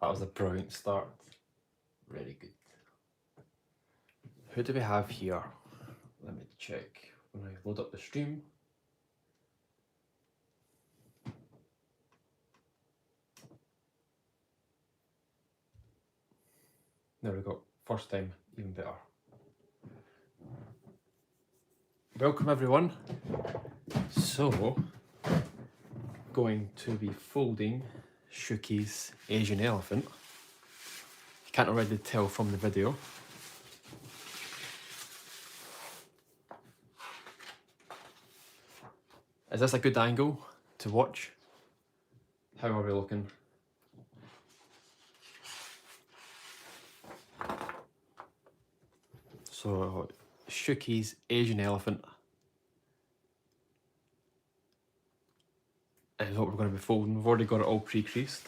That was a brilliant start. Very good. Who do we have here? Let me check when I load up the stream. There we go. First time, even better. Welcome everyone. So, going to be folding Shuki's Asian elephant. You can't already tell from the video. Is this a good angle to watch? How are we looking? So, Shuki's Asian elephant is what we're going to be folding. We've already got it all pre-creased.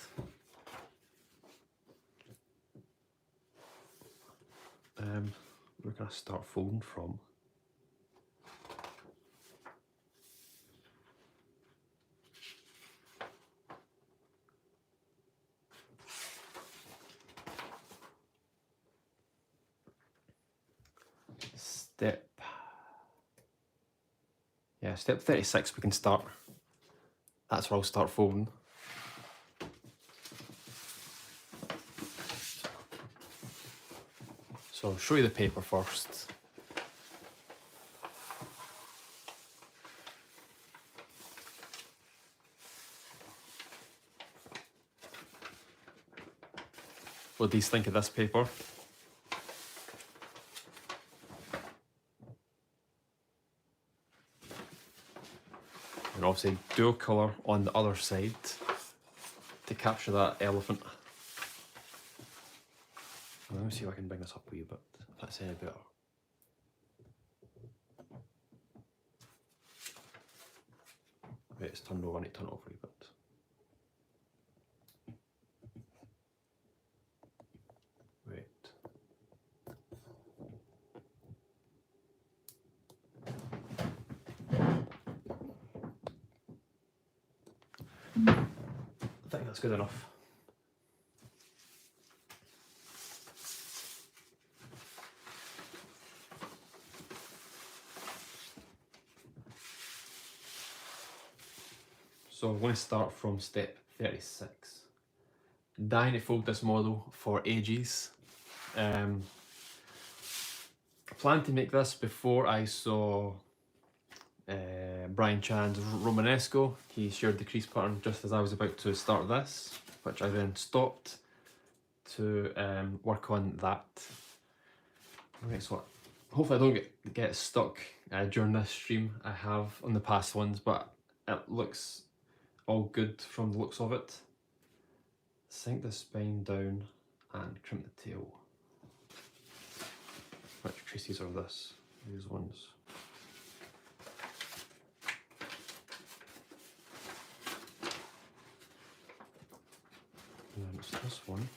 We're going to start folding from step 36 we can start. That's where I'll start folding. So I'll show you the paper first. What do you think of this paper? And obviously dual colour on the other side to capture that elephant. Let me see if I can bring this up a wee bit, if that's any better. Wait, it's turned over, I need to turn it over a wee bit. Wait. I think that's good enough. So I'm going to start from step 36. Dying to fold this model for ages. I planned to make this before I saw Brian Chan's Romanesco. He shared the crease pattern just as I was about to start this, which I then stopped to work on that. Okay, so hopefully I don't get stuck during this stream. I have on the past ones, but it looks all good from the looks of it. Sink the spine down and crimp the tail. Which creases are this? These ones. And then it's this one.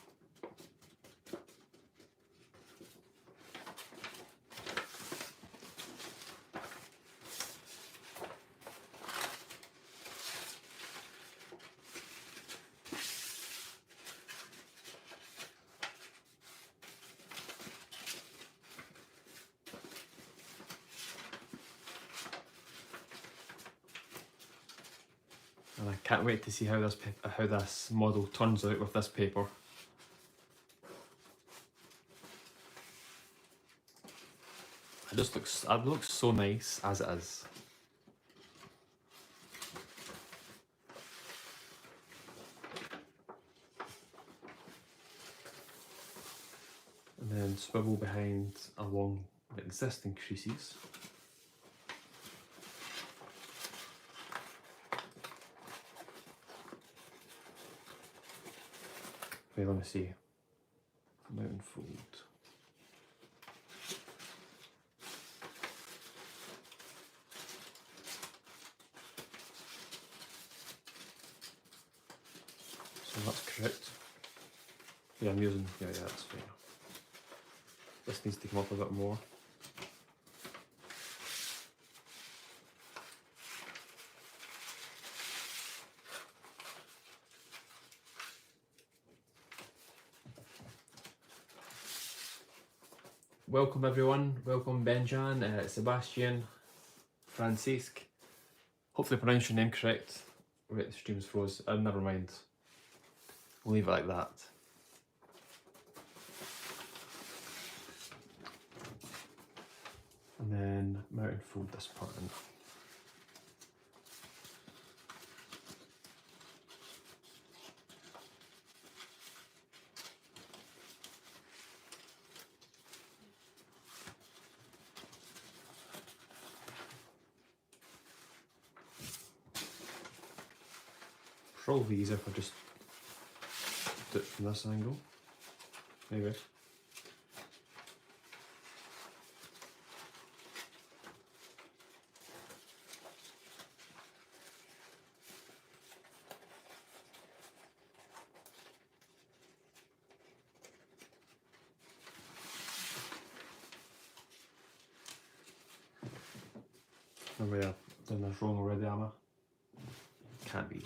And I can't wait to see how this model turns out with this paper. It looks so nice as it is. And then swivel behind along the existing creases. Okay, let me see. Mountain fold. So that's correct. Yeah, I'm using, yeah, that's fine. This needs to come up a bit more. welcome everyone, welcome Benjan, Sebastian, Francisque. Hopefully I pronounced your name correct. Wait, the stream's froze. Never mind. We'll leave it like that. And then mount and fold this part in. Probably easier if I just do it from this angle. Maybe. Maybe I've done this wrong already, am I? Can't be.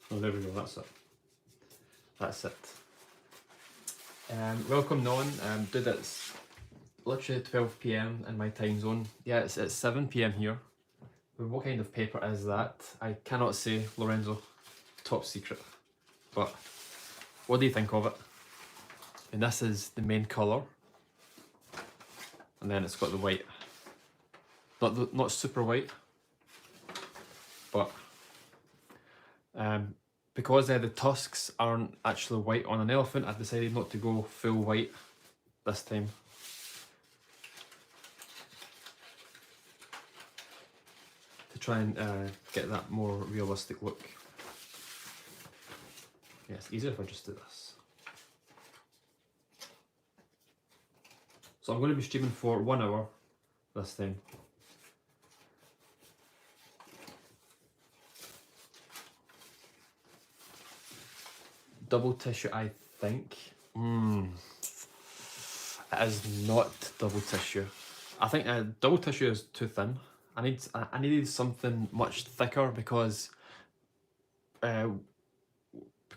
Oh, there we go, that's it. That's it. Welcome Non. Dude, it's literally 12 PM in my time zone. Yeah, it's 7 PM here. But what kind of paper is that? I cannot say, Lorenzo. Top secret. But what do you think of it? And this is the main colour. And then it's got the white. Not super white. But because the tusks aren't actually white on an elephant, I've decided not to go full white this time. To try and get that more realistic look. Yeah, it's easier if I just do this. So I'm going to be streaming for 1 hour this time. Double tissue, I think. It is not double tissue. I think double tissue is too thin. I needed something much thicker because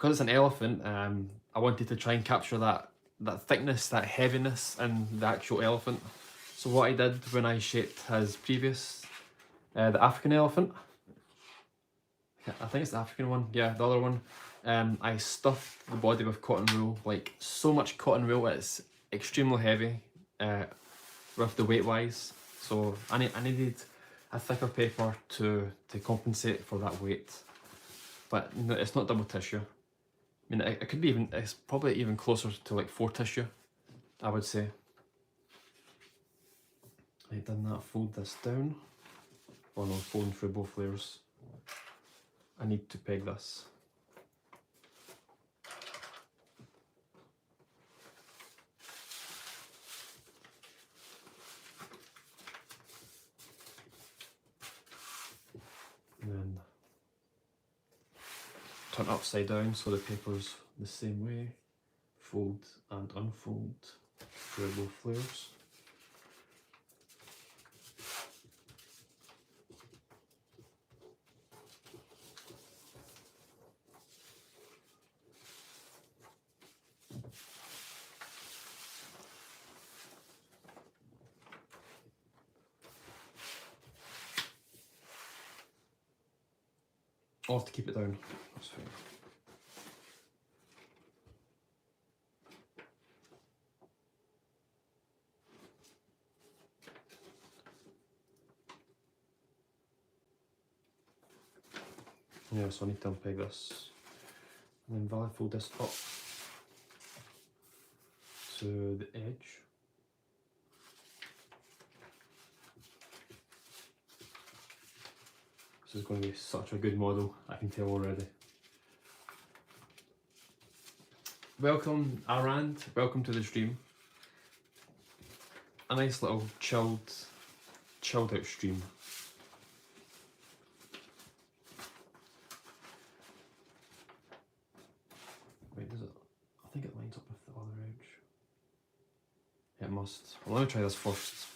it's an elephant. I wanted to try and capture that thickness, that heaviness in the actual elephant. So what I did when I shaped his previous, the African elephant, I think it's the African one, yeah, the other one, I stuffed the body with cotton wool, like so much cotton wool, it's extremely heavy with the weight wise. So I needed a thicker paper to compensate for that weight. But no, it's not double tissue. I mean, it could be even, it's probably even closer to like 4 tissue, I would say. I've done that, fold this down. Oh no, folding through both layers. I need to peg this. And then turn upside down so the paper's the same way. Fold and unfold through both layers. I'll have to keep it down, that's fine. Yeah, so I need to unpeg this. And then valid fold this up to the edge. This is going to be such a good model, I can tell already. Welcome Arand, welcome to the stream. A nice little chilled out stream. Wait, does it? I think it lines up with the other edge. Yeah, it must. Well, let me try this first.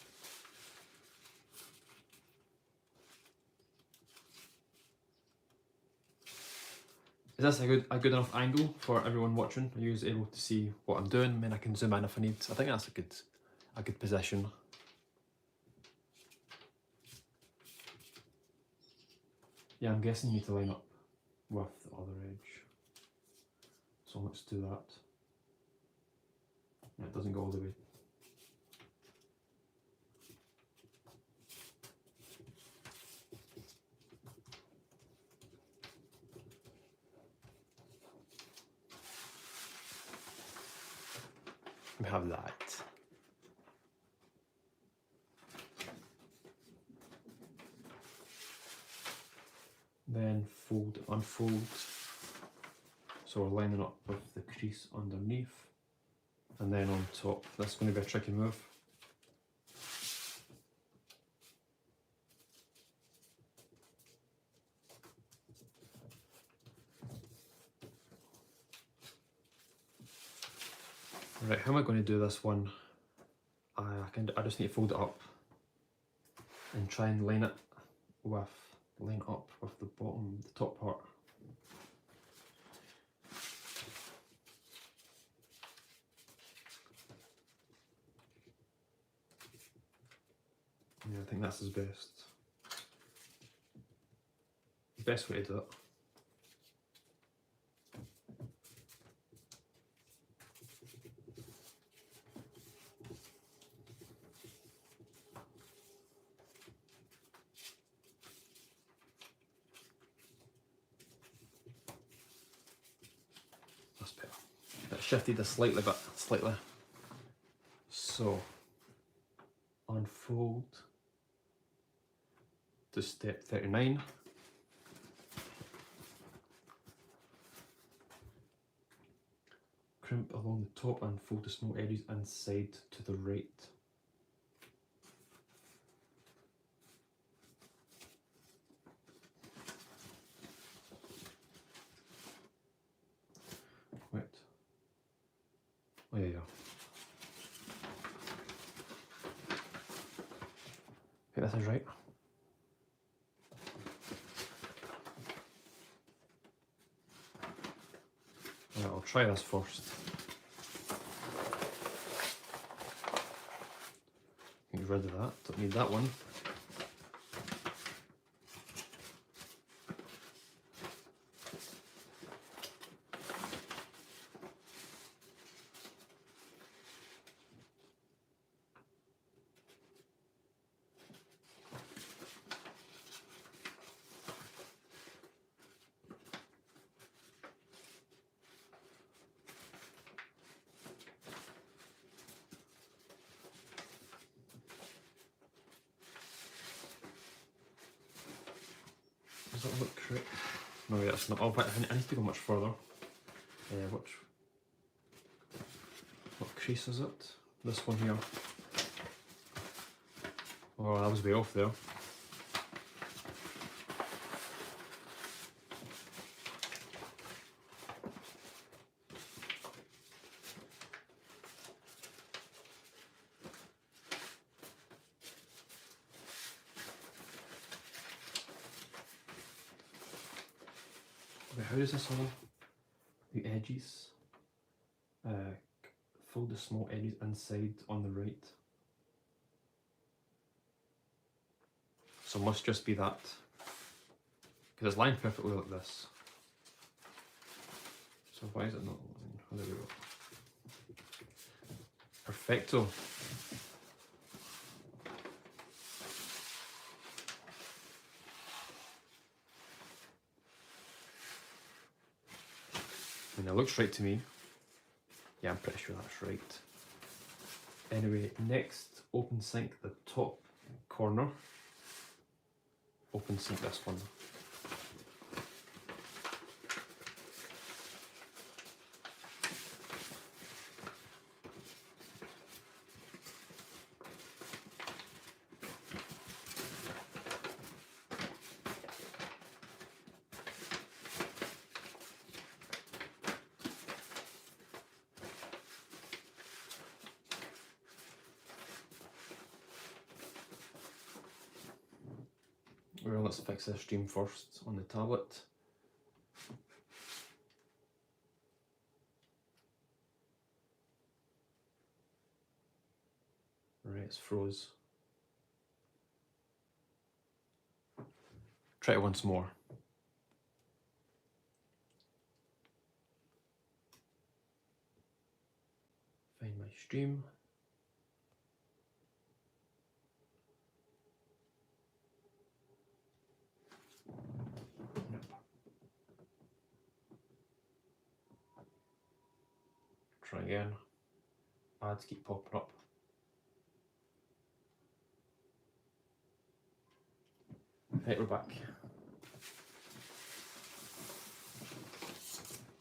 Is this a good enough angle for everyone watching? Are you able to see what I'm doing? Then I can zoom in if I need. I think that's a good position. Yeah, I'm guessing you need to line up with the other edge. So let's do that. Yeah, it doesn't go all the way. We have that. Then fold, unfold. So we're lining up with the crease underneath. And then on top, that's going to be a tricky move. Right, how am I going to do this one? I just need to fold it up and try and line up with the bottom, the top part. Yeah, I think that's his best way to do it. That's better. That shifted this slightly. So, unfold to step 39. Crimp along the top and fold the small edges inside to the right. Wait. Oh yeah. Okay, this is right. Right, I'll try this first. Get rid of that, don't need that one. Does that look correct? No, yeah, it's not. Oh, but I need to go much further. What crease is it? This one here. Oh, that was way off there. Okay, how does this all? The edges. Fold the small edges inside on the right. So it must just be that. Because it's lined perfectly like this. So why is it not lined? Oh, there we go. Perfecto. I mean, it looks right to me. Yeah, I'm pretty sure that's right. Anyway, next, open sync the top corner. Open sync this one. Well, let's fix this stream first on the tablet. Right, it's froze. Try it once more. Find my stream. Nope. Try again. Ads keep popping up. Right, we're back.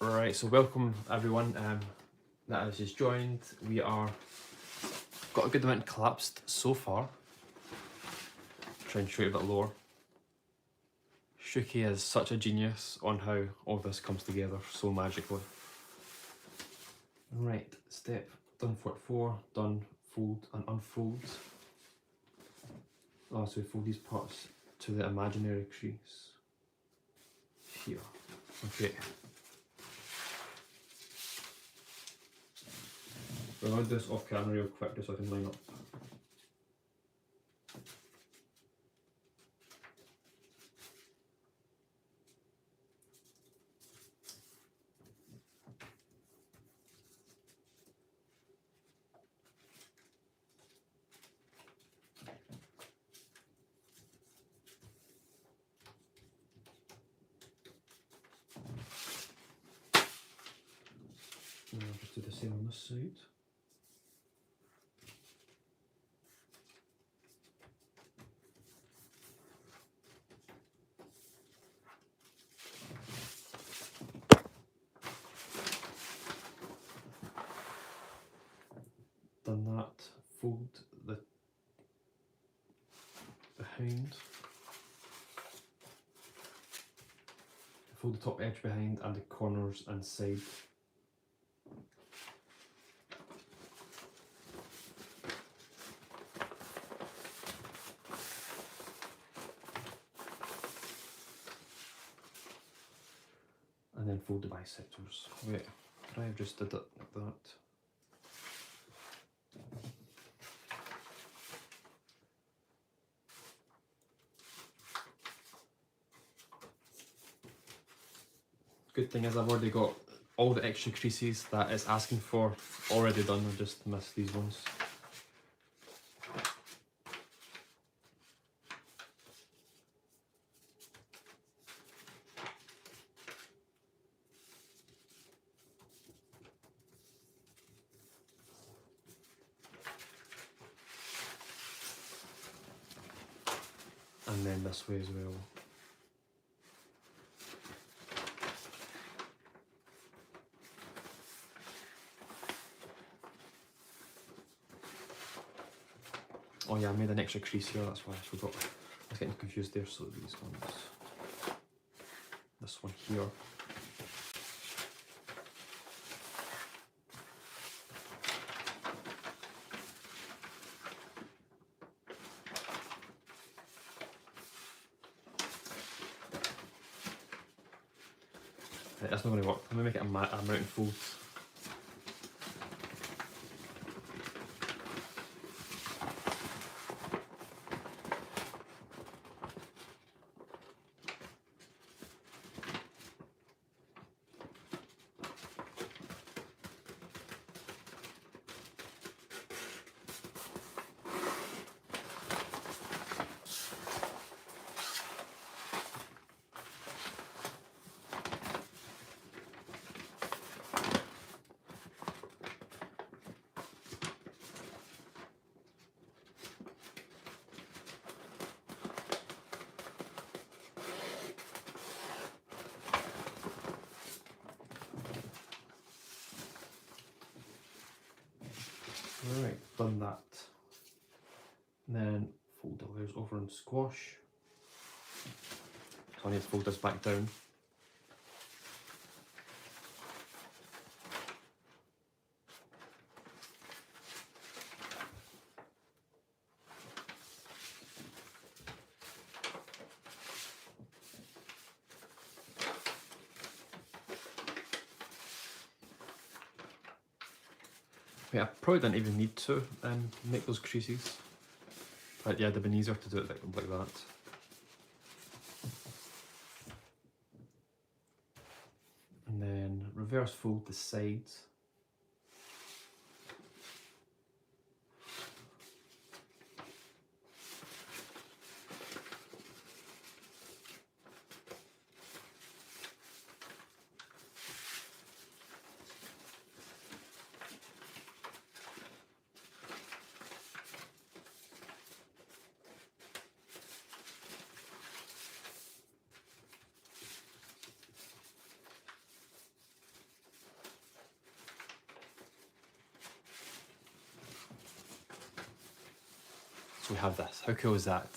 Right, so welcome everyone that has just joined. We are got a good amount collapsed so far. Try and show it a bit lower. Shuki is such a genius on how all this comes together so magically. Right, step done 44, done fold and unfold. Oh, so we fold these parts to the imaginary crease. Here. Okay. We're going to do this off camera real quick just so I can line up. And I'll just do the same on this side. Done that, fold the behind. Fold the top edge behind and the corners and side. And then fold the bisectors. Wait, could I have just did it like that? Good thing is I've already got all the extra creases that it's asking for already done. I just missed these ones. And then this way as well. Oh yeah, I made an extra crease here, that's why I forgot. I was getting confused there, so these ones. This one here. Right, that's not going to work. I'm going to make it a mountain fold. Alright, done that. And then fold the layers over and squash. So I need to fold this back down. Wait, I probably didn't even need to make those creases. But yeah, it'd have been easier to do it like that. And then reverse fold the sides. So we have this. How cool is that?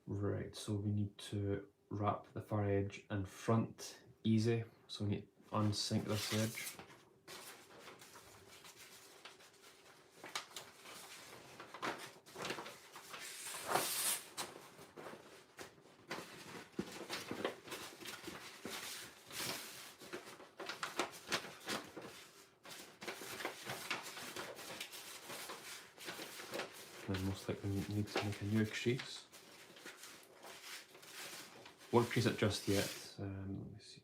Right, so we need to wrap the far edge and front easy. So we need to unsync this edge. And most likely we need to make a new crease. Won't crease it just yet. Let me see.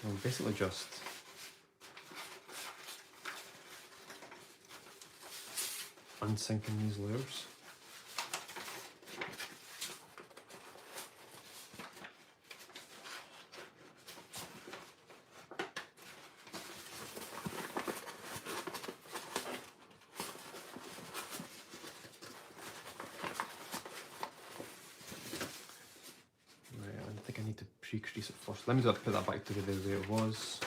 So basically just unsyncing these layers. Pre-crease it first. Let me just put that back to the way it was.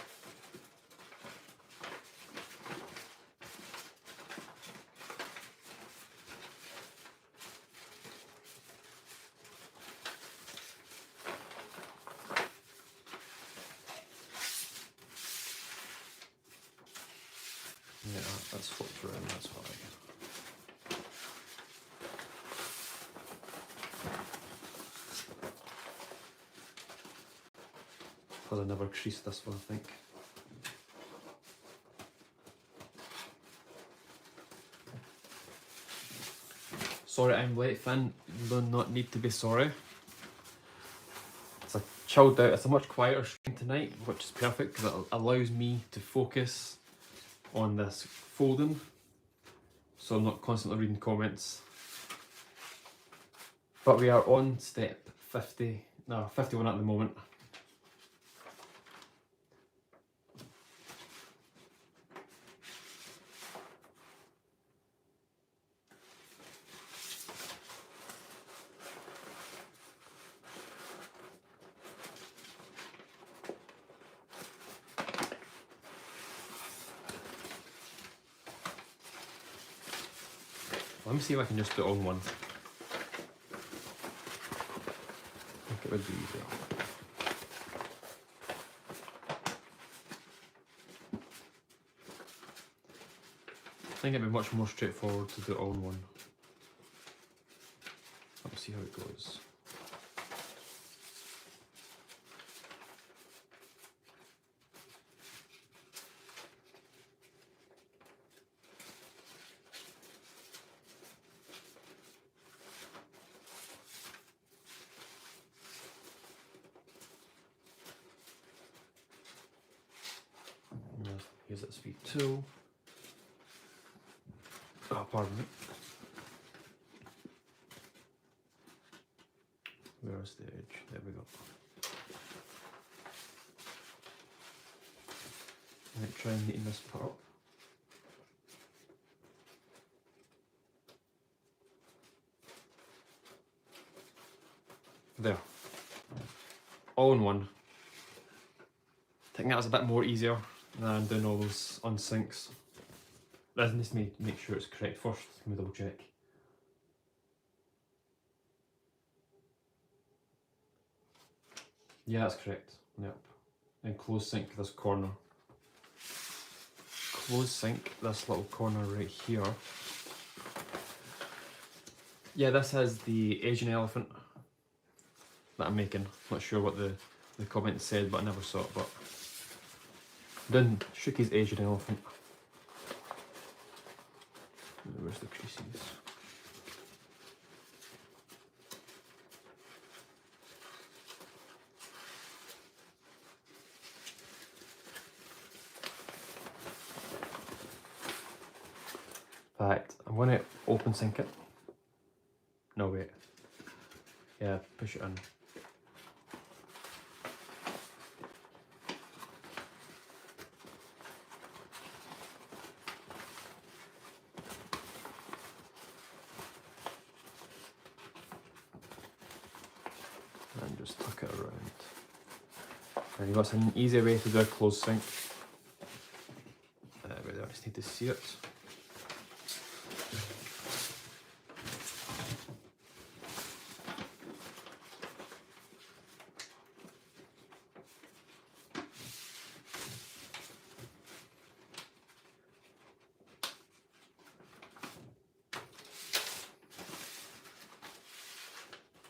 Yeah, that's flipped around, that's why. Because I never creased this one, I think. Sorry I'm late, Finn. You do not need to be sorry. It's a chilled out, it's a much quieter stream tonight, which is perfect because it allows me to focus on this folding. So I'm not constantly reading comments. But we are on step 51 at the moment. Let me see if I can just do it on one. I think it would be easier. I think it'd be much more straightforward to do it all in one. Let's see how it goes. Use that speed tool. Oh, pardon me. Where's the edge? There we go. I might try and neaten this part up. There. All in one. I think that was a bit more easier than doing all those unsyncs. That needs to make sure it's correct first. Let me double check. Yeah, that's correct. Yep. And close sync this corner. Close sync this little corner right here. yeah, this is the Asian elephant that I'm making. Not sure what the comment said, but I never saw it. But I'm doing Shuki's Asian elephant. Where's the creases? Right, I'm going to open sync it. No, wait. Yeah, push it in. And just tuck it around. And you've got an easier way to do a closed sync. I just need to see it.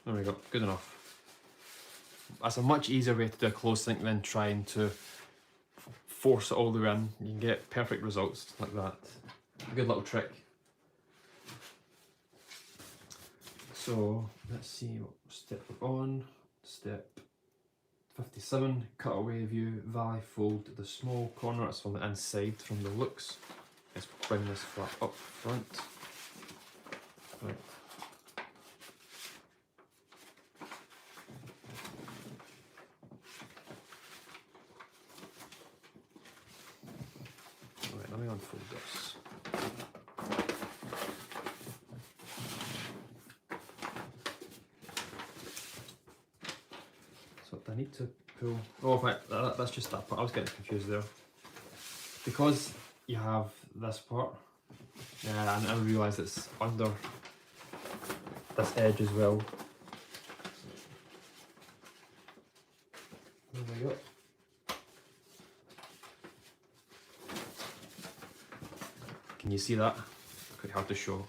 There we go, good enough. That's a much easier way to do a closed sync than trying to force it all the way in. You can get perfect results like that. A good little trick. So let's see what step we're on. Step 57, cutaway view, valley fold the small corner. It's from the inside from the looks. Let's bring this flat up front. Right. Right, let me unfold this. So I need to pull. Oh, right, that's just that part. I was getting confused there. Because you have this part, and I realise it's under this edge as well. There we go. Can you see that? Quite hard to show.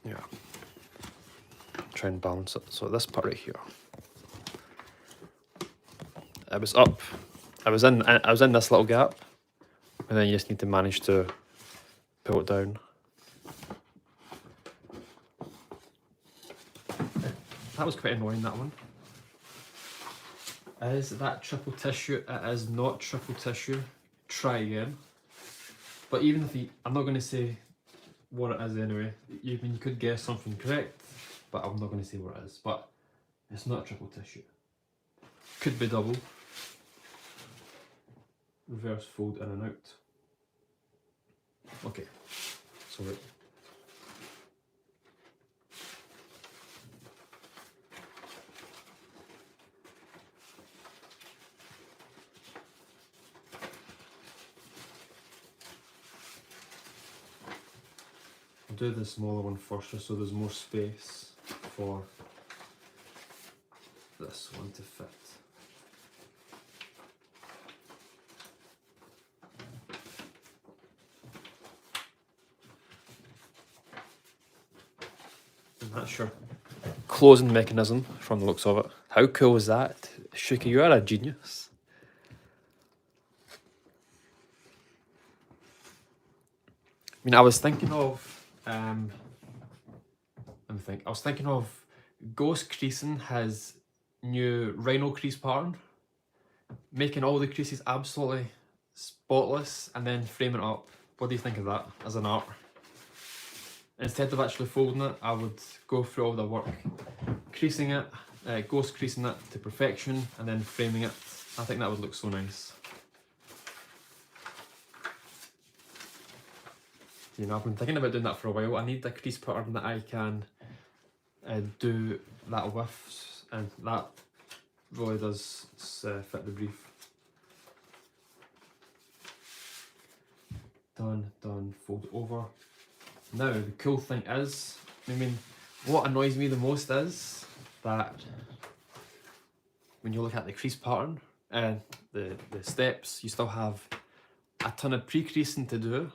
Yeah. Try and balance it. So this part right here. It was up. I was in this little gap, and then you just need to manage to pull it down. That was quite annoying, that one. Is that triple tissue? It is not triple tissue. Try again. But even if you, I'm not going to say what it is anyway. You could guess something correct, but I'm not going to say what it is. But it's not triple tissue. Could be double. Reverse fold in and out. Okay, so right. I'll do the smaller one first, just so there's more space for this one to fit. And that's your closing mechanism from the looks of it. How cool is that? Shuki, you are a genius. I mean, I was thinking of, let me think. I was thinking of Ghost creasing his new Rhino crease pattern, making all the creases absolutely spotless and then framing it up. What do you think of that as an art? Instead of actually folding it, I would go through all the work, creasing it, Ghost creasing it to perfection, and then framing it. I think that would look so nice. You know, I've been thinking about doing that for a while. I need a crease pattern that I can do that with, and that really does fit the brief. Done, done, fold over. Now, the cool thing is, I mean, what annoys me the most is that when you look at the crease pattern and the steps, you still have a ton of pre-creasing to do.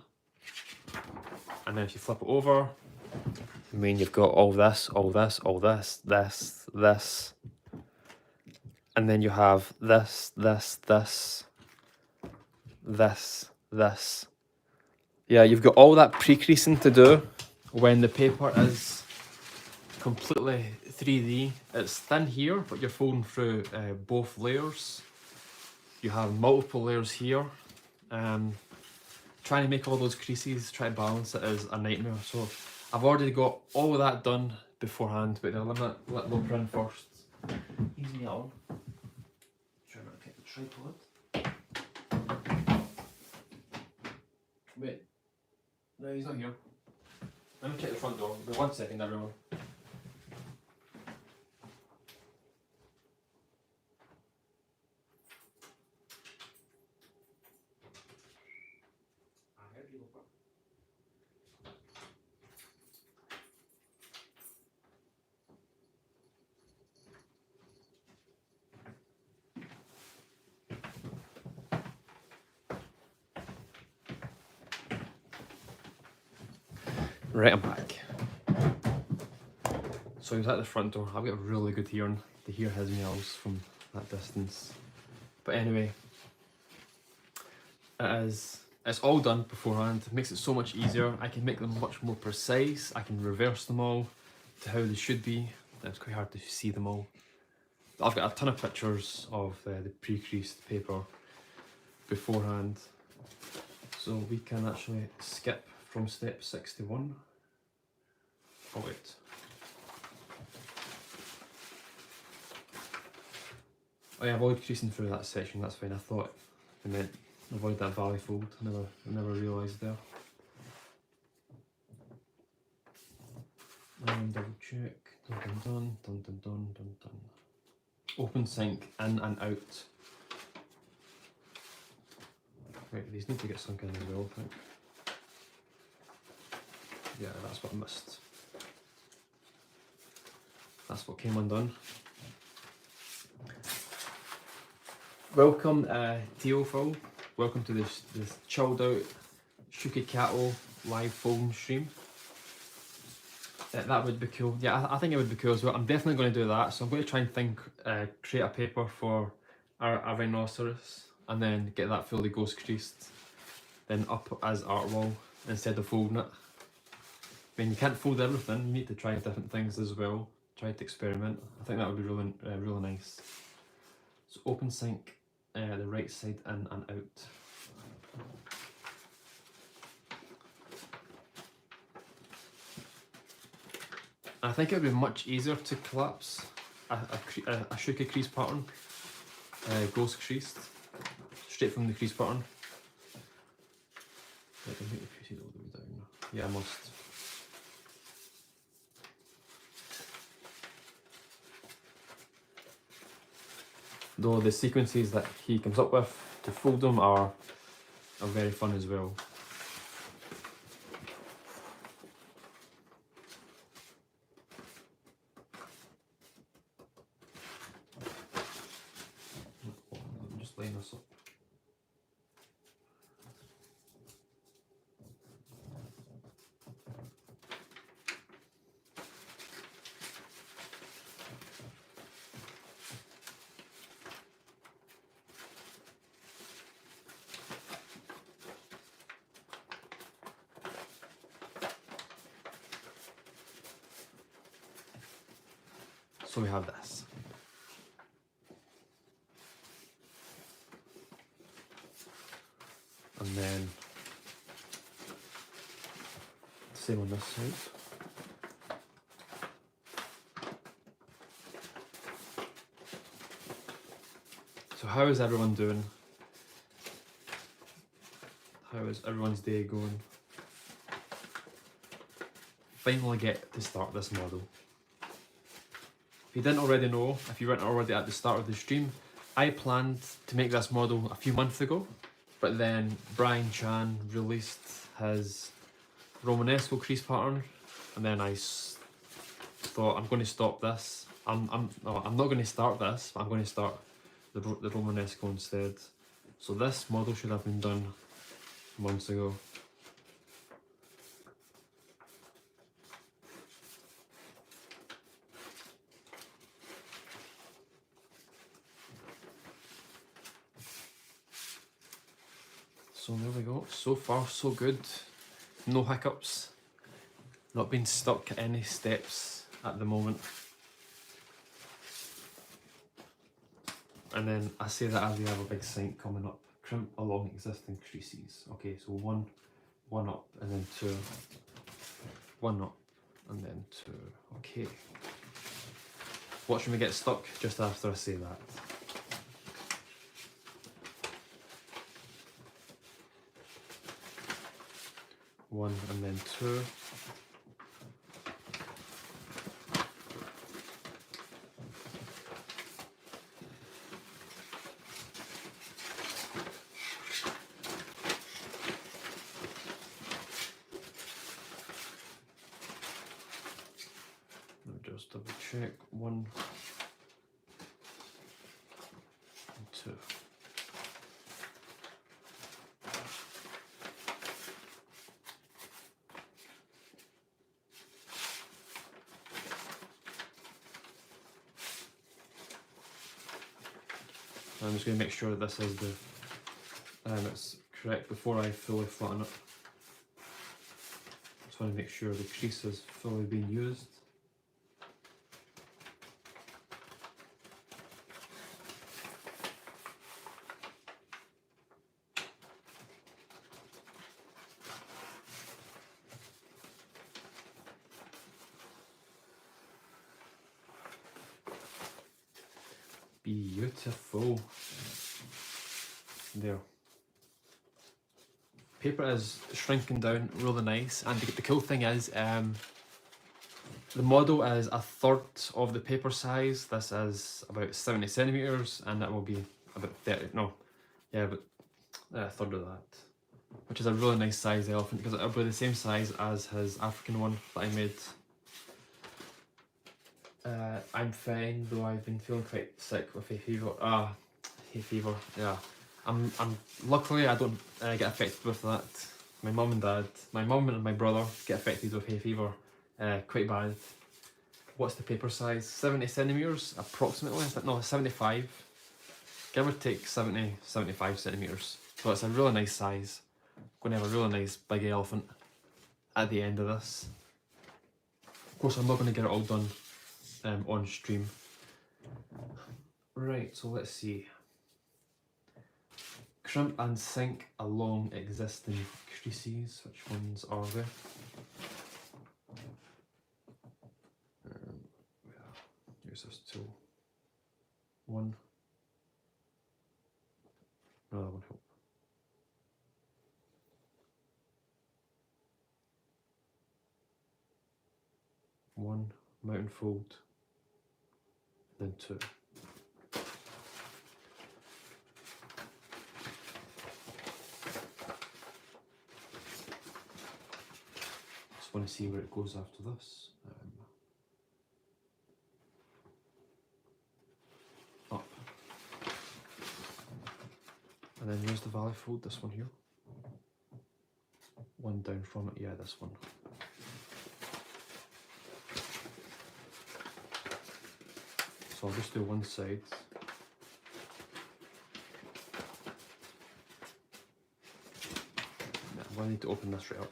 And then if you flip it over, I mean, you've got all this, this. And then you have this. Yeah, you've got all that pre-creasing to do when the paper is completely 3D. It's thin here, but you're folding through both layers. You have multiple layers here. Trying to make all those creases, try to balance it is a nightmare. So I've already got all of that done beforehand, but I'll let Loper in first. He's me on. Try not to get the tripod. Wait. No, he's not here. Let me check the front door. Wait 1 second, everyone. Right, I'm back. So he's at the front door. I've got really good hearing to hear his meows from that distance. But anyway, it's all done beforehand. It makes it so much easier. I can make them much more precise. I can reverse them all to how they should be. It's quite hard to see them all. I've got a ton of pictures of the pre-creased paper beforehand. So we can actually skip from step 61. Oh wait. Oh yeah, avoid creasing through that section, that's fine. I thought it meant avoid that valley fold. I never realised there. And double check. Dun. Open sink in and out. Right, these need to get sunk in as well, I think. Yeah, that's what I missed. That's what came undone. Welcome, Teofil. Welcome to this chilled out Shuki Kato live folding stream. That would be cool. Yeah, I think it would be cool as well. I'm definitely going to do that. So I'm going to try and create a paper for our rhinoceros and then get that fully ghost creased, then up as art wall instead of folding it. I mean, you can't fold everything. You need to try different things as well. Try to experiment. I think that would be really nice. So open sink, the right side in and out. I think it would be much easier to collapse a Shuki crease pattern, ghost creased, straight from the crease pattern. I can make the creases all the way down. Yeah, I must. Though the sequences that he comes up with to fold them are very fun as well. I'm just laying this up. So we have this. And then same on this side. So how is everyone doing? How is everyone's day going? Finally get to start this model. If you didn't already know, if you weren't already at the start of the stream, I planned to make this model a few months ago, but then Brian Chan released his Romanesco crease pattern, and then I thought I'm going to stop this. I'm not going to start this, but I'm going to start the Romanesco instead. So this model should have been done months ago. So there we go. So far, so good. No hiccups. Not been stuck at any steps at the moment. And then I say that as we have a big sign coming up. Crimp along existing creases. Okay, so one up and then two. One up and then two. Okay. Watch me get stuck just after I say that. One and then two. Just double check. One and two. I'm just going to make sure that this is the it's correct before I fully flatten it. Just want to make sure the crease is fully being used. Beautiful. There. Paper is shrinking down really nice, and the cool thing is the model is a third of the paper size. This is about 70 centimeters, and that will be about 30, no, yeah, but a third of that, which is a really nice size elephant because it'll be the same size as his African one that I made. I'm fine, though I've been feeling quite sick with hay fever. Hay fever, yeah. I'm luckily I don't get affected with that. My mum and my brother get affected with hay fever quite bad. What's the paper size? 70 centimeters approximately. No, 75. Give or take 70, 75 centimeters. So it's a really nice size. Going to have a really nice big elephant at the end of this. Of course, I'm not going to get it all done on stream. Right, so let's see. Crimp and sink along existing creases. Which ones are they? Yeah, here's this tool. One. Another one help. One, mountain fold, then two. Just want to see where it goes after this. Up. And then here's the valley fold, this one here. One down from it, yeah, this one. So I'll just do one side. Yeah, I need to open this right up.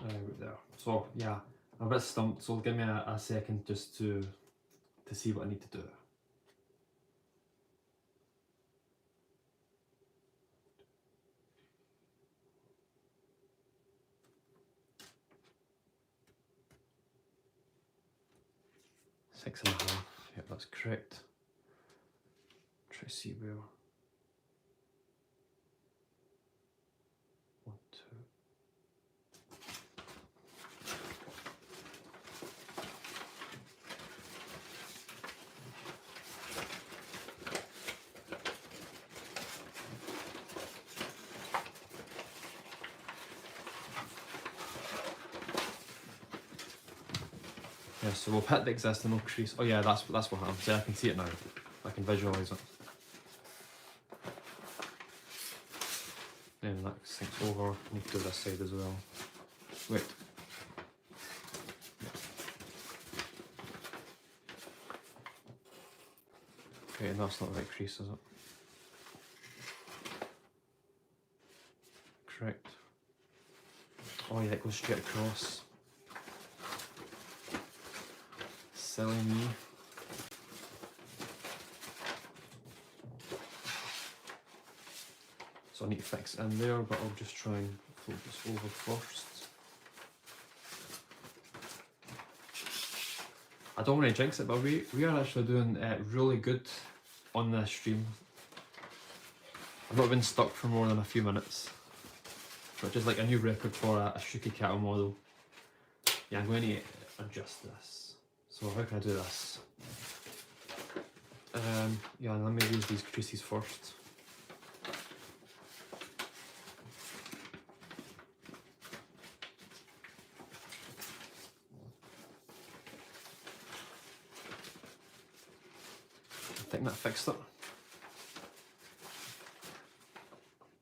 Right there. So yeah, I'm a bit stumped, so give me a second just to see what I need to do. Six and a half, yeah, that's correct. Try to see where. 1, 2. Okay, so we'll hit the existing crease. Oh yeah, that's what happens. Yeah, I can see it now. I can visualise it. Then that sinks over. I need to do this side as well. Wait. Okay, that's not the right crease, is it? Correct. Oh yeah, it goes straight across. Silly me. So I need to fix it in there, but I'll just try and fold this over first. I don't want to jinx it, but we are actually doing really good on this stream. I've not been stuck for more than a few minutes, which is like a new record for a Shuki Kato model. Yeah, I'm going to adjust this. So how can I do this? Yeah, let me use these creases first. I think that fixed it.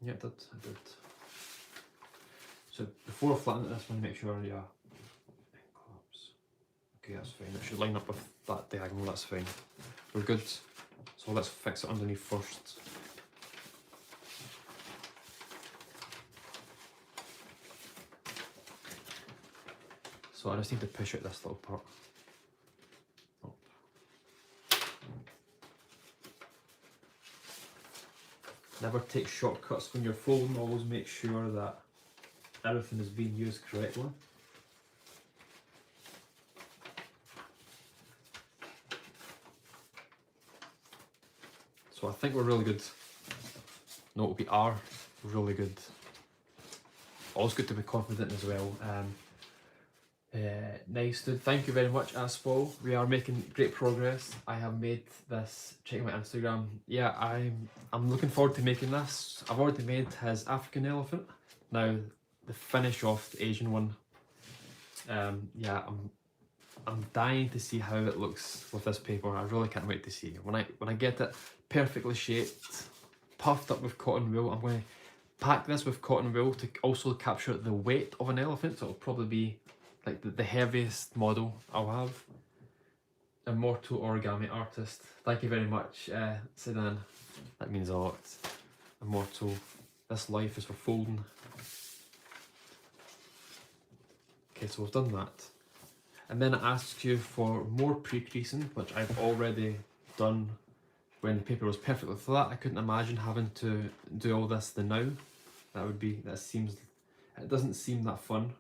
Yeah, it did. It did. So before flattening this one, make sure, yeah. Okay, that's fine. It should line up with that diagonal. That's fine. We're good. So let's fix it underneath first. So I just need to push out this little part. Never take shortcuts when you're folding. Always make sure that everything is being used correctly. So I think we're really good. No, we are really good. Always good to be confident as well. Nice, dude. Thank you very much, Aspol. We are making great progress. I have made this. Check my Instagram. Yeah, I'm looking forward to making this. I've already made his African elephant. Now the finish off the Asian one. Yeah, I'm dying to see how it looks with this paper. I really can't wait to see when I get it perfectly shaped, puffed up with cotton wool. I'm going to pack this with cotton wool to also capture the weight of an elephant. So it'll probably be like the heaviest model I'll have. Immortal Origami Artist. Thank you very much, Sedan. That means a lot. Immortal. This life is for folding. Okay, so we've done that. And then it asks you for more pre-creasing, which I've already done when the paper was perfectly flat. I couldn't imagine having to do all this now. It doesn't seem that fun.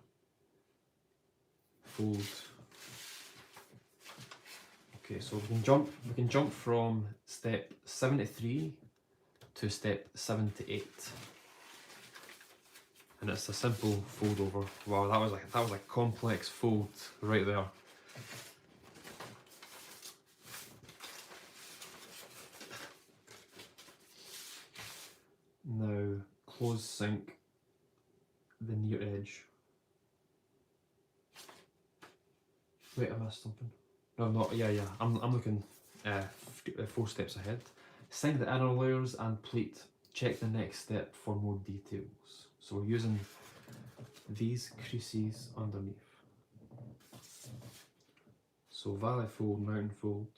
Fold. Okay, so we can jump from step 73 to step 78. And it's a simple fold over. Wow, that was a complex fold right there. Now close sync the near edge. Wait, I missed something. No, I'm not. Yeah. I'm looking 4 steps ahead. Sync the inner layers and pleat. Check the next step for more details. So we're using these creases underneath. So valley fold, mountain fold,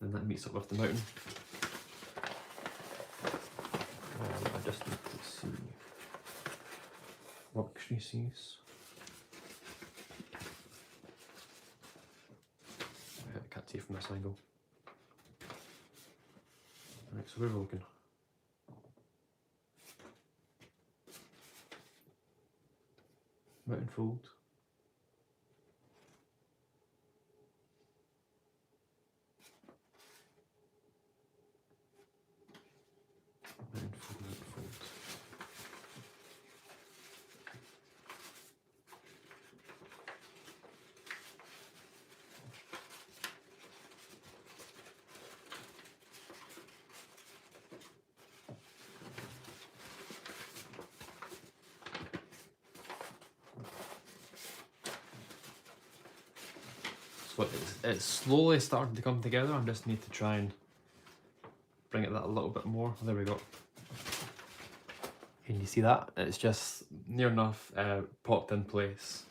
and that meets up with the mountain. I just need to see what creases. I can't see from this angle. Alright, so where are we looking? Mountain fold. Mountain fold, mountain fold. So it's slowly starting to come together. I just need to try and bring it that a little bit more. There we go. Can you see that? It's just near enough popped in place.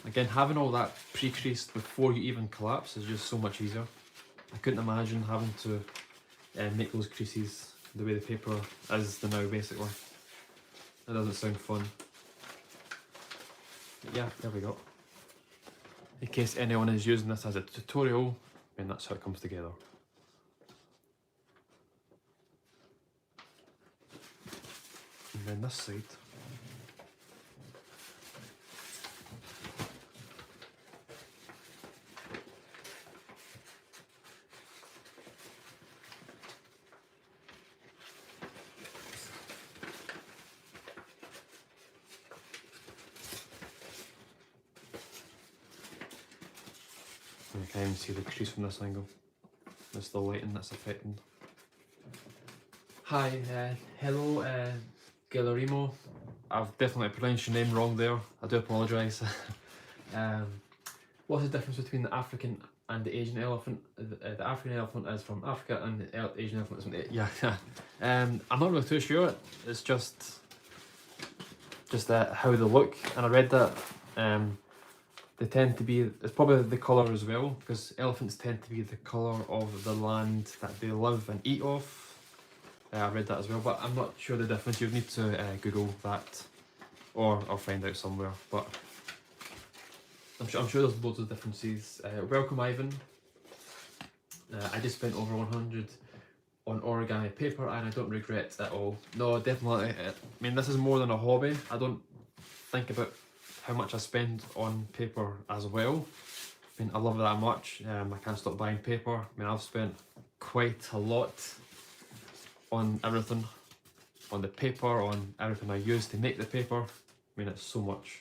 Again, having all that pre-creased before you even collapse is just so much easier. I couldn't imagine having to make those creases the way the paper is now, basically. It doesn't sound fun. But yeah, there we go. In case anyone is using this as a tutorial, I mean, that's how it comes together. And then this side. You can even see the crease from this angle. It's the lighting that's affecting. Hi, hello, Guillermo. I've definitely pronounced your name wrong there. I do apologise. What's the difference between the African and the Asian elephant? The African elephant is from Africa and the Asian elephant is from yeah. I'm not really too sure. It's just how they look, and I read that they tend to be, it's probably the colour as well, because elephants tend to be the colour of the land that they live and eat off. I read that as well, but I'm not sure the difference. You'd need to Google that or find out somewhere, but I'm sure there's loads of differences. Welcome, Ivan. I just spent over 100 on origami paper and I don't regret it at all. No, definitely. I mean, this is more than a hobby. I don't think about how much I spend on paper as well. I mean, I love it that much. I can't stop buying paper. I mean, I've spent quite a lot on everything, on the paper, on everything I use to make the paper. I mean, it's so much.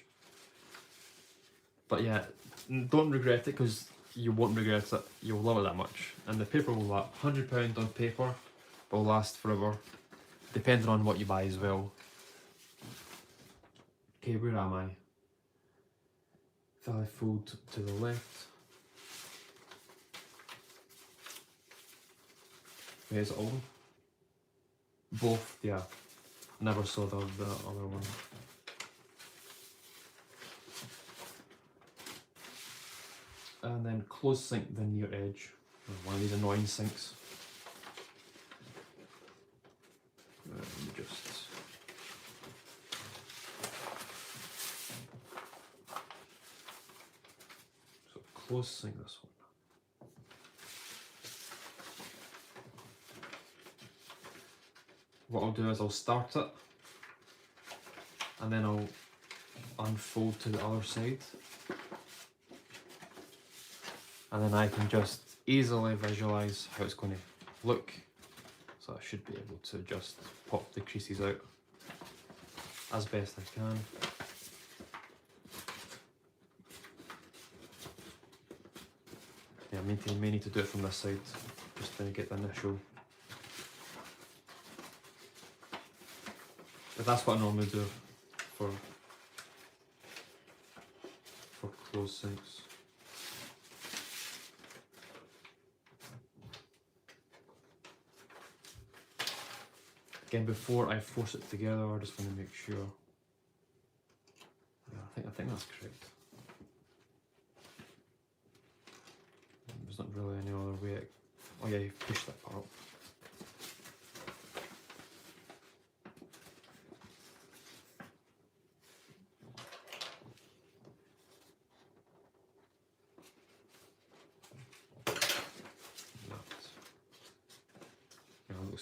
But yeah, don't regret it, because you won't regret it. You'll love it that much. And the paper will last, £100 on paper will last forever, depending on what you buy as well. Okay, where am I? If I fold to the left. Wait, is it all? Both, yeah. Never saw the other one. And then close sink the near edge. One of these annoying sinks. Just so close sink this one. What I'll do is I'll start it and then I'll unfold to the other side. And then I can just easily visualise how it's going to look. So I should be able to just pop the creases out as best I can. Yeah, I may need to do it from this side just to get the initial. But that's what I normally do for closed sinks. Again, before I force it together, I just want to make sure. Yeah, I think that's correct. There's not really any other way. Oh yeah, you push that part up.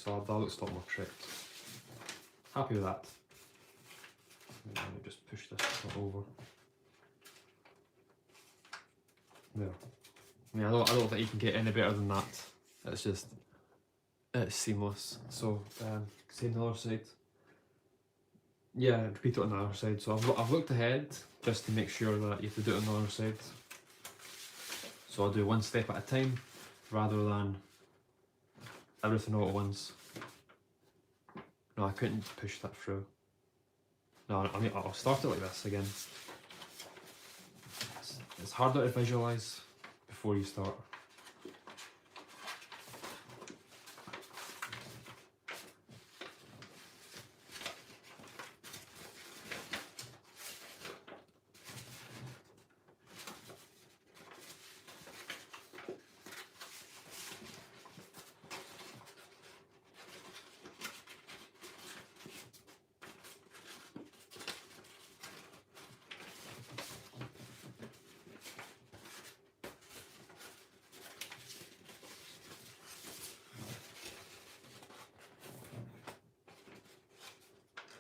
That looks a lot more correct. Happy with that. Let me just push this over. There. I mean, I don't think you can get any better than that. It's seamless. So, same the other side. Yeah, repeat it on the other side. So I've looked ahead just to make sure that you have to do it on the other side. So I'll do one step at a time rather than everything all at once. No, I couldn't push that through. No, I mean, I'll start it like this again. It's harder to visualise before you start.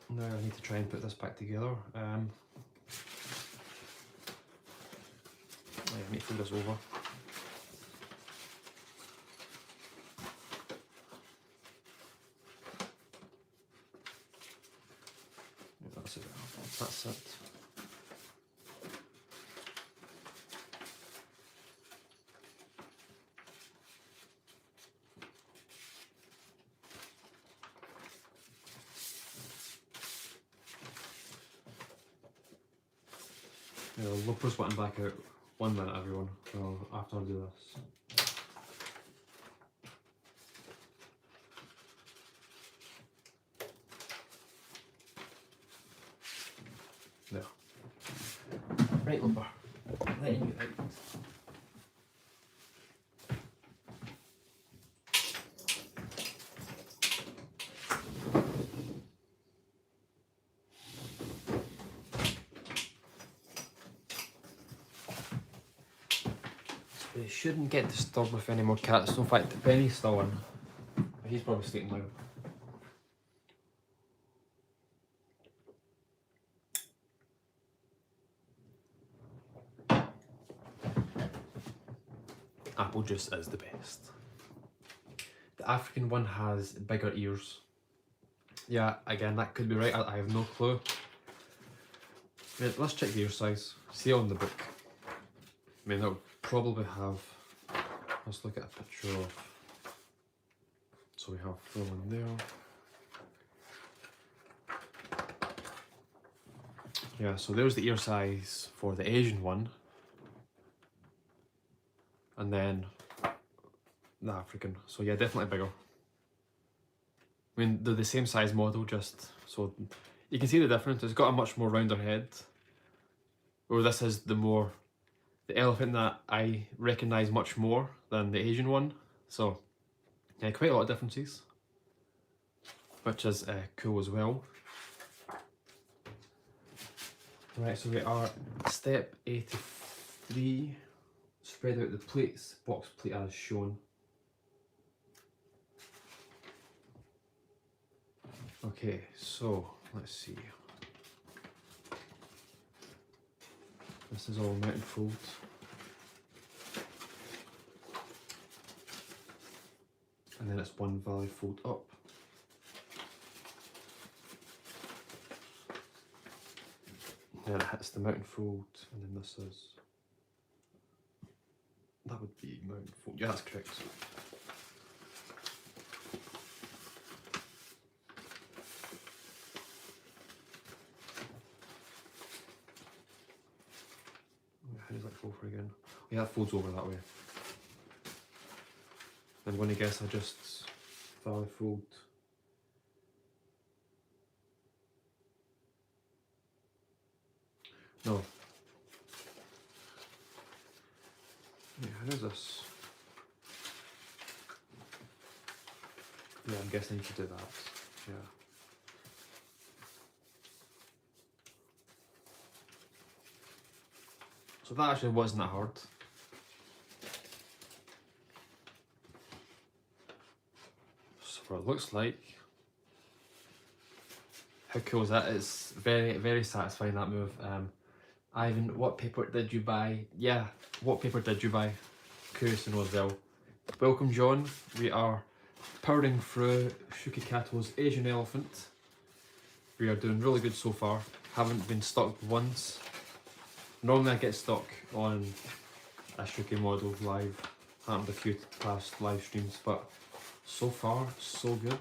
Now I need to try and put this back together. I need to flip this over. Yeah, that's it. That's it. Yeah, we'll push button back out 1 minute, everyone. Well, after I do this. There. Right, Looper. Letting you out. They shouldn't get disturbed with any more cats. In fact, Benny's still in. He's probably sleeping now. Apple juice is the best. The African one has bigger ears. Yeah, again, that could be right. I have no clue. Right, let's check the ear size. See on the book. I mean, that'll probably have. Let's look at a picture of. So we have full in there. Yeah, so there's the ear size for the Asian one. And then the African. So yeah, definitely bigger. I mean, they're the same size model, just so you can see the difference. It's got a much more rounder head. Where this is the elephant that I recognise much more than the Asian one. So yeah, quite a lot of differences, which is cool as well. Right, so we are step 83. Spread out the plates, box plate as shown. Okay, so let's see. This is all mount and fold. And then it's one valid fold up. Then it hits the mount and fold, and then this is. That would be mount and fold. Yeah, that's correct. How does that fold for again? Yeah, that folds over that way. I'm going to guess I just valid fold. No. Yeah, how is this? Yeah, I'm guessing you should do that. Yeah. So that actually wasn't that hard. So what it looks like. How cool is that? It's very, very satisfying, that move. Ivan, what paper did you buy? Yeah, what paper did you buy? Curious to know as well. Welcome, John. We are powering through Shuki Kato's Asian Elephant. We are doing really good so far. Haven't been stuck once. Normally I get stuck on a Shuki model live. Happened a few past live streams, but so far so good.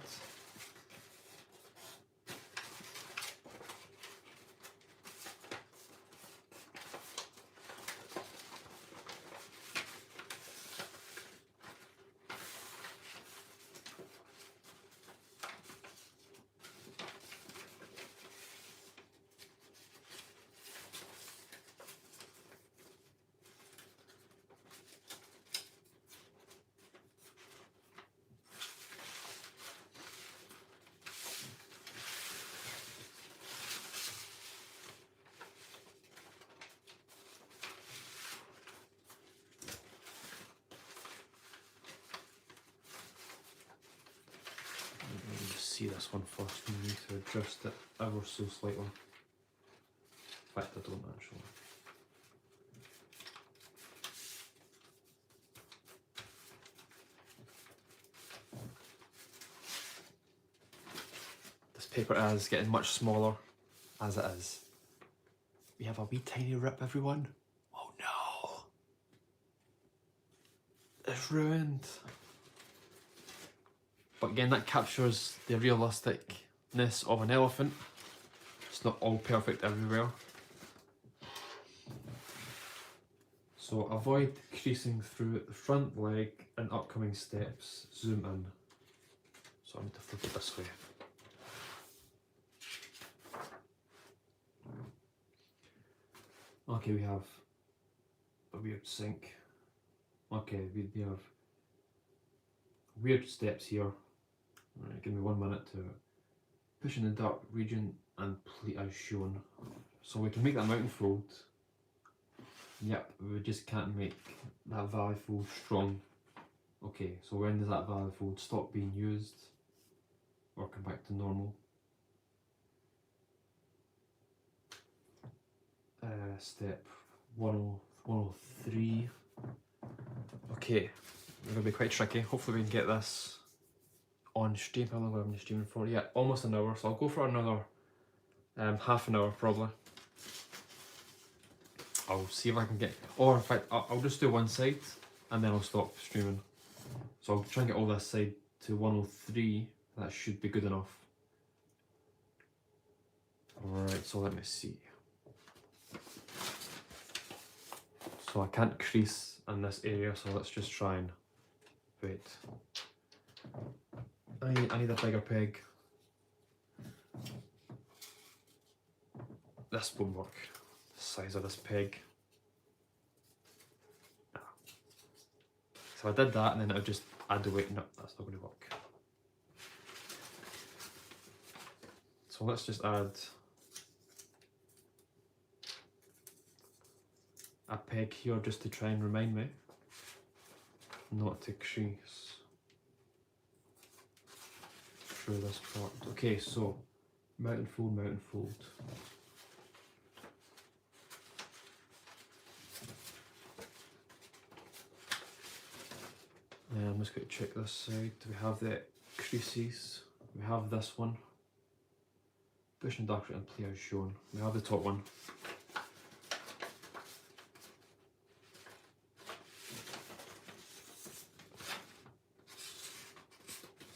See this one first, we need to adjust it ever so slightly. In fact, I don't actually. This paper is getting much smaller as it is. We have a wee tiny rip, everyone. Oh no! It's ruined. But again, that captures the realisticness of an elephant. It's not all perfect everywhere. So avoid creasing through the front leg and upcoming steps. Zoom in. So I need to flip it this way. Okay, we have a weird sink. Okay, we have weird steps here. Alright, give me 1 minute to push in the dark region and pleat as shown. So we can make that mountain fold. Yep, we just can't make that valley fold strong. Okay, so when does that valley fold stop being used or come back to normal? Step 103. Okay, it's going to be quite tricky. Hopefully we can get this on stream. How long have I been streaming for? Yeah, almost an hour, so I'll go for another half an hour probably. I'll see if I can get, or in fact I'll just do one side and then I'll stop streaming. So I'll try and get all this side to 103. That should be good enough. Alright, so let me see. So I can't crease in this area, so let's just try and wait. I need a bigger peg. This won't work. The size of this peg. So I did that and then it would just add the weight. No, that's not going to work. So let's just add a peg here just to try and remind me not to crease through this part. Okay, so mountain fold, mountain fold. And I'm just going to check this side. Do we have the creases? We have this one. Push and dark and play as shown. We have the top one.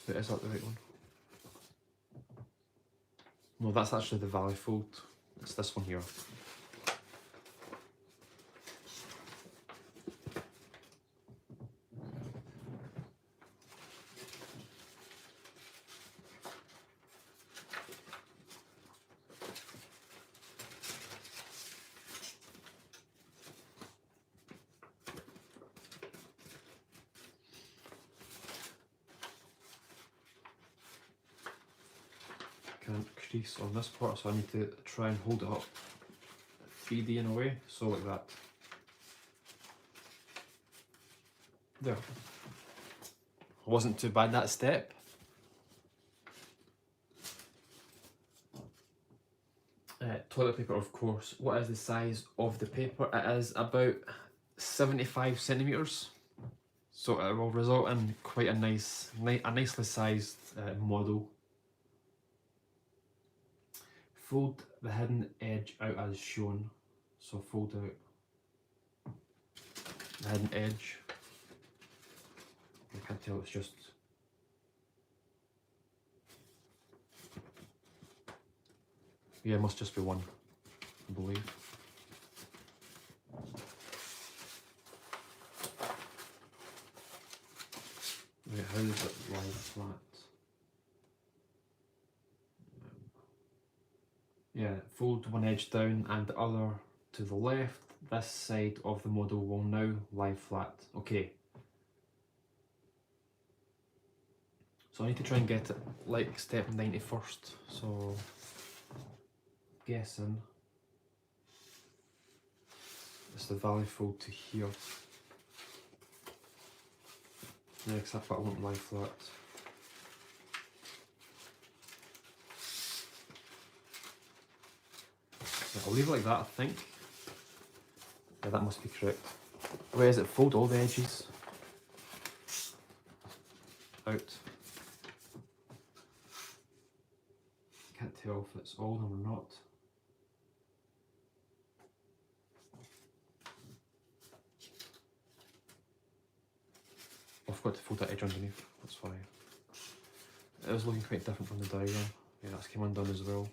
Wait, is that the right one? No, that's actually the valley fold. It's this one here. Can't crease on this part, so I need to try and hold it up 3D in a way, so like that. There. Wasn't too bad that step. Toilet paper, of course. What is the size of the paper? It is about 75 centimeters, so it will result in quite a nicely sized model. Fold the hidden edge out as shown. So fold out. the hidden edge. I can't tell, it's just yeah, it must just be one, I believe. Wait, how does it lie flat? Yeah, fold one edge down and the other to the left. This side of the model will now lie flat. Okay. So I need to try and get it like step 90 first. So, guessing it's the valley fold to here. Yeah, except that won't lie flat. Yeah, I'll leave it like that, I think. Yeah, that must be correct. Where is it? Fold all the edges out. Can't tell if it's all of them or not. I forgot to fold that edge underneath, that's why. It was looking quite different from the diagram. Yeah, that's came undone as well.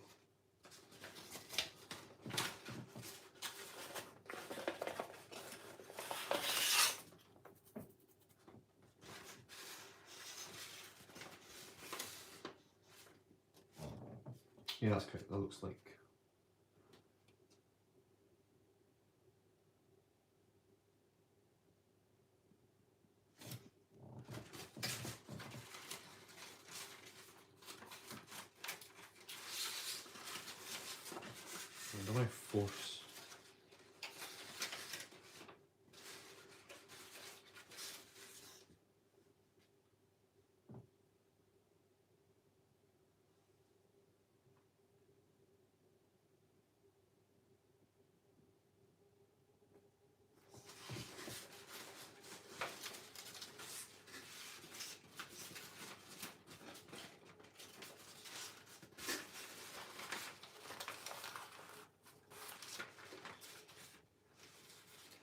Yeah, that's correct, that looks like. I don't want to force.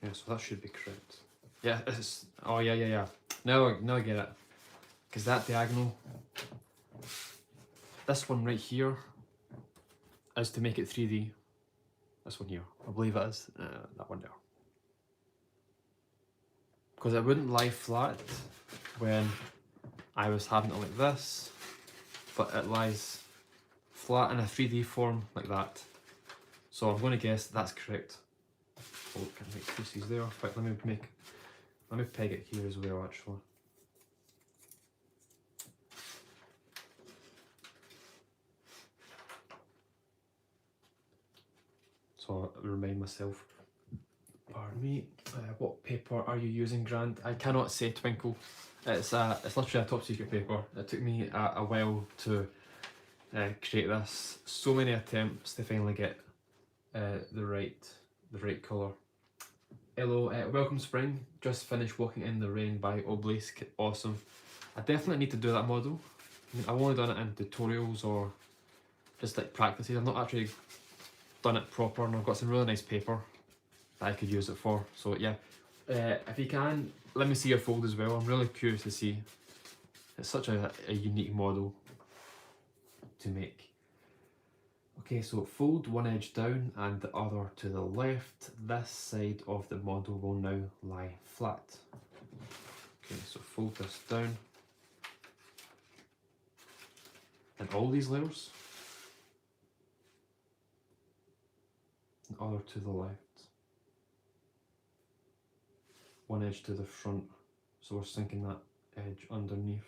Yeah, so that should be correct. Yeah, it's, oh yeah. Now I get it. Because that diagonal, this one right here, is to make it 3D. This one here, I believe it is. That one there. Because it wouldn't lie flat when I was having it like this, but it lies flat in a 3D form like that. So I'm going to guess that's correct. Oh, can make creases there. But let me peg it here as well actually. So I remind myself. Pardon me. What paper are you using, Grant? I cannot say Twinkle. It's literally a top secret paper. It took me a while to create this. So many attempts to finally get the right colour. Hello, welcome spring. Just finished Walking in the Rain by Obelisk. Awesome. I definitely need to do that model. I mean, I've only done it in tutorials or just like practices. I've not actually done it proper, and I've got some really nice paper that I could use it for. So yeah, if you can, let me see your fold as well. I'm really curious to see. It's such a unique model to make. Okay, so fold one edge down and the other to the left. This side of the model will now lie flat. Okay, so fold this down. And all these layers. And other to the left. One edge to the front. So we're sinking that edge underneath.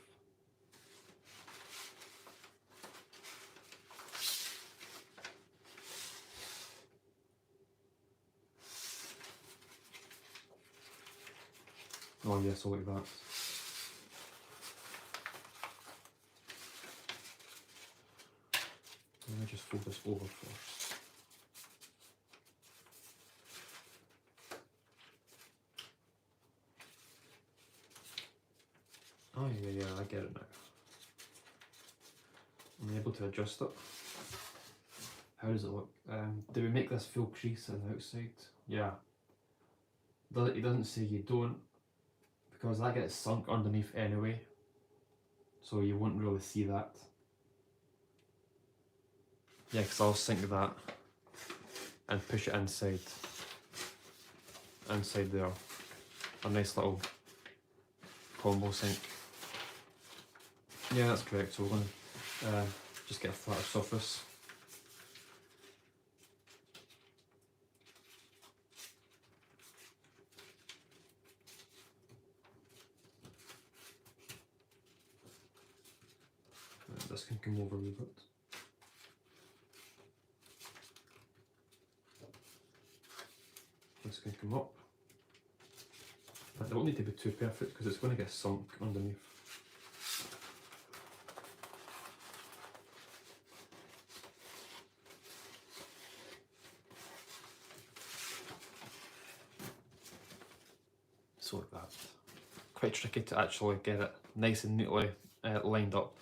Oh yeah, so like that. Let me just fold this over first. Oh yeah, I get it now. I'm able to adjust it. How does it look? Did we make this full crease on the outside? Yeah. He doesn't say you don't, because that gets sunk underneath anyway, so you won't really see that. Yeah, because I'll sink that and push it inside there. A nice little combo sink. Yeah, that's correct. So we're going to just get a flatter surface. This can come over a wee bit. This can come up. But they don't need to be too perfect because it's going to get sunk underneath. So like that. Quite tricky to actually get it nice and neatly lined up.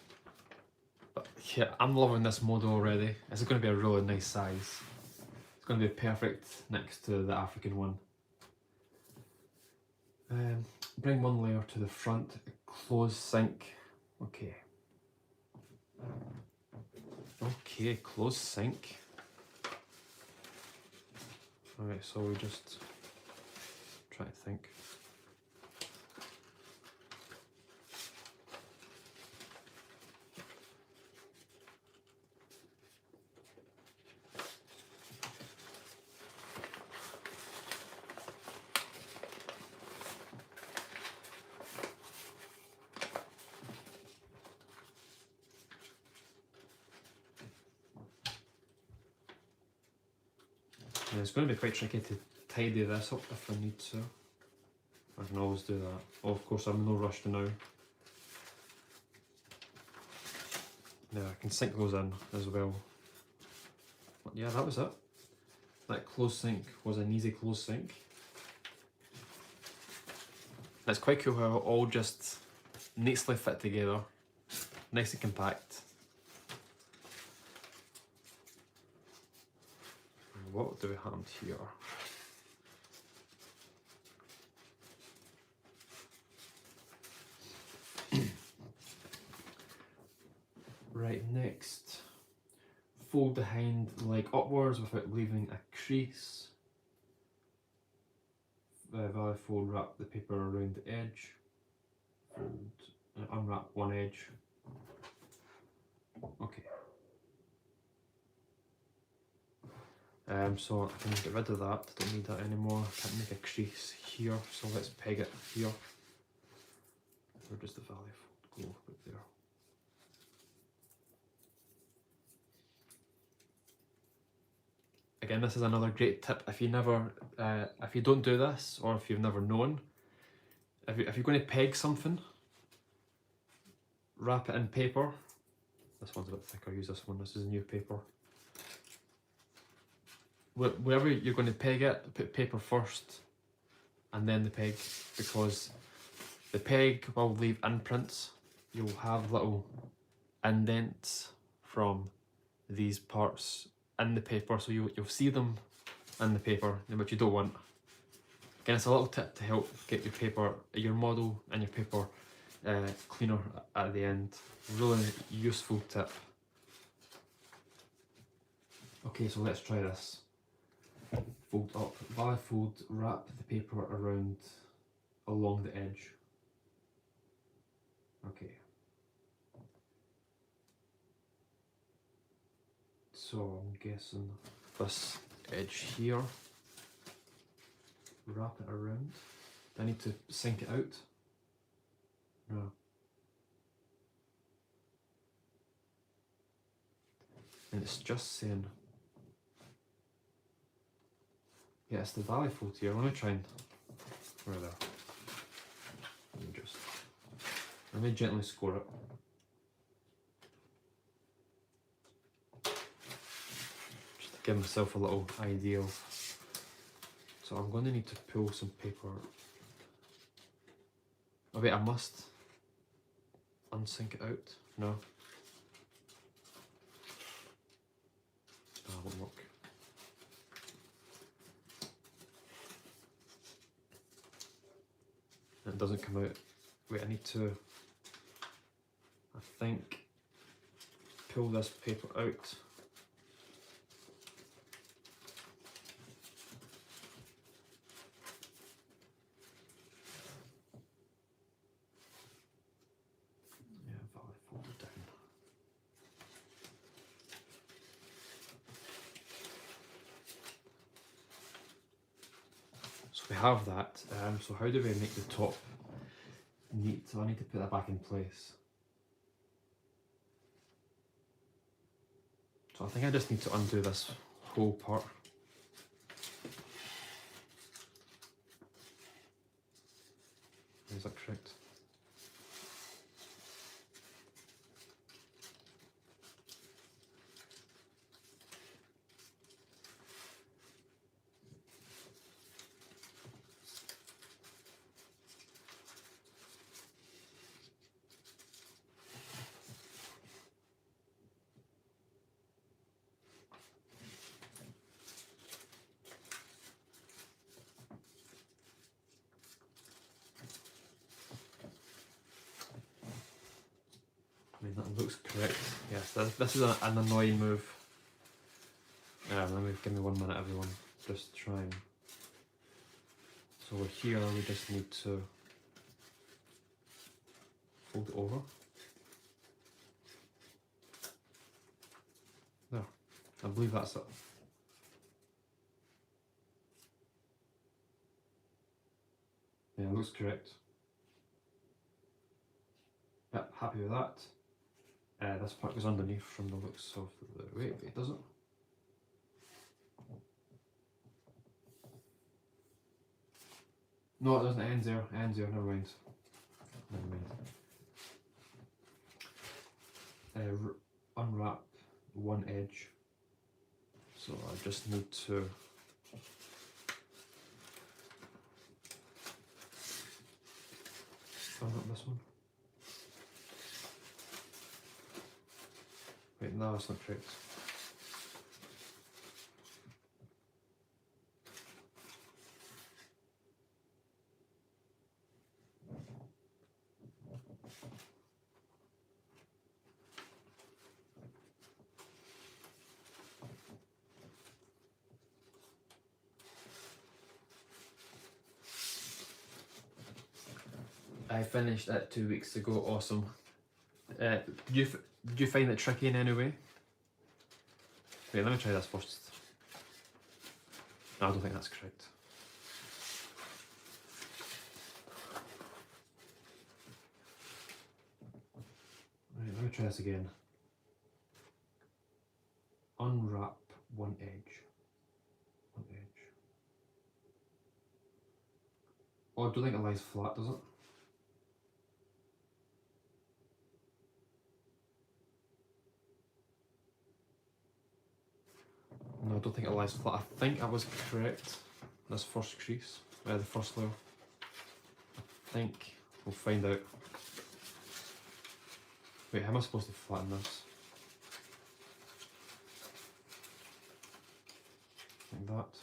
But yeah, I'm loving this model already. It's going to be a really nice size. It's going to be perfect next to the African one. Bring one layer to the front, close sink. Okay. Okay, close sink. Alright, so we just try to think. Yeah, it's going to be quite tricky to tidy this up if I need to. I can always do that. Oh, of course, I'm in no rush to now. Yeah, I can sink those in as well. But yeah, that was it. That close sink was an easy close sink. It's quite cool how it all just nicely fit together. Nice and compact. What do we have here? Right, next. Fold the hind leg upwards without leaving a crease. Valley fold, wrap the paper around the edge. Fold and unwrap one edge. Okay. So I can get rid of that, don't need that anymore. I can't make a crease here, so let's peg it here. Where does the valley fold go? Right there. Again, this is another great tip. If you don't do this, or if you've never known, if you're going to peg something, wrap it in paper. This one's a bit thicker, use this one, this is a new paper. Wherever you're going to peg it, put paper first and then the peg, because the peg will leave imprints. You'll have little indents from these parts in the paper, so you'll see them in the paper, which you don't want. Again, it's a little tip to help get your paper, your model and your paper cleaner at the end. Really useful tip. Okay, so let's try this. Fold up, valley fold, wrap the paper around along the edge. Okay. So I'm guessing this edge here. Wrap it around. Do I need to sink it out? No. And it's just saying. Yeah, it's the valley fold here. Let me try and. Where there? Let me gently score it. Just to give myself a little idea. So I'm going to need to pull some paper. Oh wait, I must unsink it out. No. That won't work. doesn't come out. Wait, I need to, I think, pull this paper out. Yeah, I'll fold it down. So we have that. So how do we make the top neat? So I need to put that back in place. So I think I just need to undo this whole part. Is that correct? I mean, that looks correct. Yes, this is an annoying move. Give me 1 minute, everyone. Just try and. So we're here, we just need to fold it over. There. I believe that's it. Yeah, it looks correct. Yep, happy with that. This part goes underneath from the looks of the. Wait, it doesn't. No, it doesn't. It ends there. It ends there. Never mind. Never mind. Unwrap one edge. So I just need to. Unwrap this one. Wait, no, that's not correct. I finished it 2 weeks ago. Awesome. Did you find it tricky in any way? Wait, let me try this first. No, I don't think that's correct. Right, let me try this again. Unwrap one edge. One edge. Oh, I don't think it lies flat, does it? No, I don't think it lies flat. I think I was correct. This first crease, the first layer. I think we'll find out. Wait, how am I supposed to flatten this? Like that.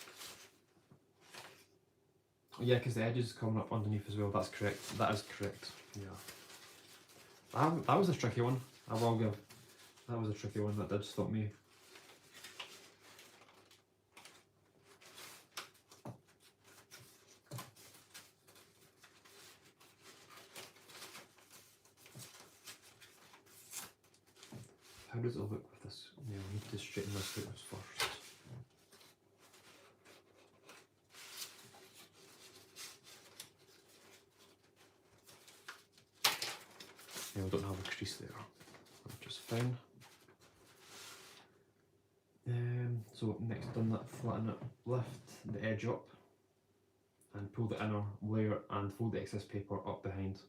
Yeah, because the edge is coming up underneath as well. That's correct. That is correct. Yeah. That was a tricky one. I will give. That was a tricky one. That did stop me. How does it look with this? Yeah, I need to straighten this out first. Yeah, we don't have a crease there, which is fine. So next done that, flatten it, lift the edge up and pull the inner layer and fold the excess paper up behind.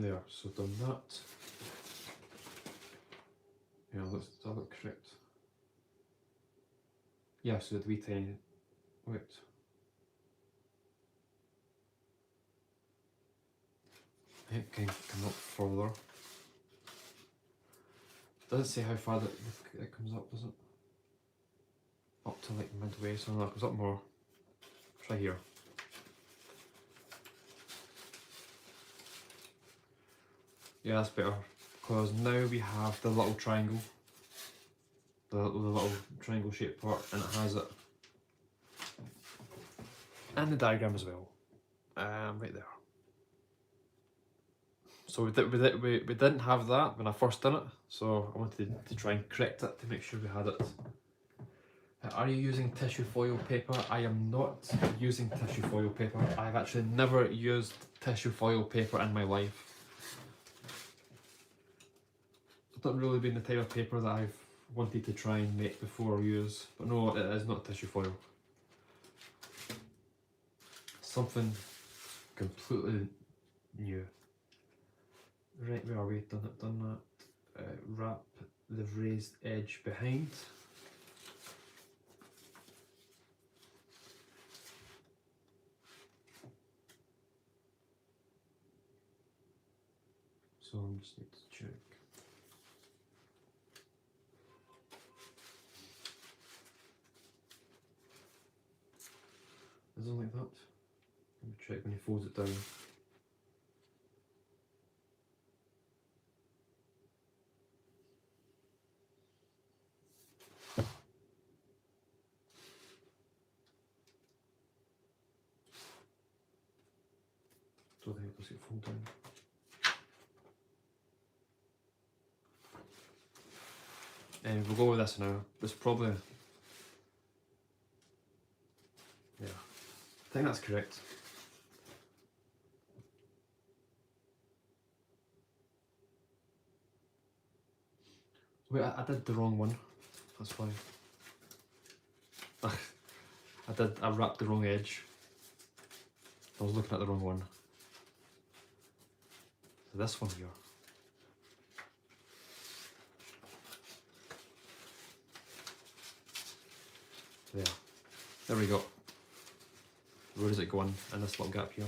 There, so done that. Yeah, does that look correct? Yeah, so the wee tiny, wait. I think it can come up further. Doesn't say how far it comes up, does it? Up to like midway, so that goes up more. Try here. Yeah, that's better. Because now we have the little triangle. The little triangle shaped part, and it has it. And the diagram as well. Right there. So we didn't have that when I first done it, so I wanted to try and correct it to make sure we had it. Are you using tissue foil paper? I am not using tissue foil paper. I've actually never used tissue foil paper in my life. It's not really been the type of paper that I've wanted to try and make before or use, but no, it is not tissue foil. Something completely new. Right, where are we? Done that. Wrap the raised edge behind. So I just need to check. Is it like that? Let me check when he folds it down. Don't think it does get fold down. And we'll go with this now. This probably, yeah, I think that's correct. Wait, I did the wrong one. That's why. I wrapped the wrong edge. I was looking at the wrong one. So this one here. There we go. Where does it go in this little gap here?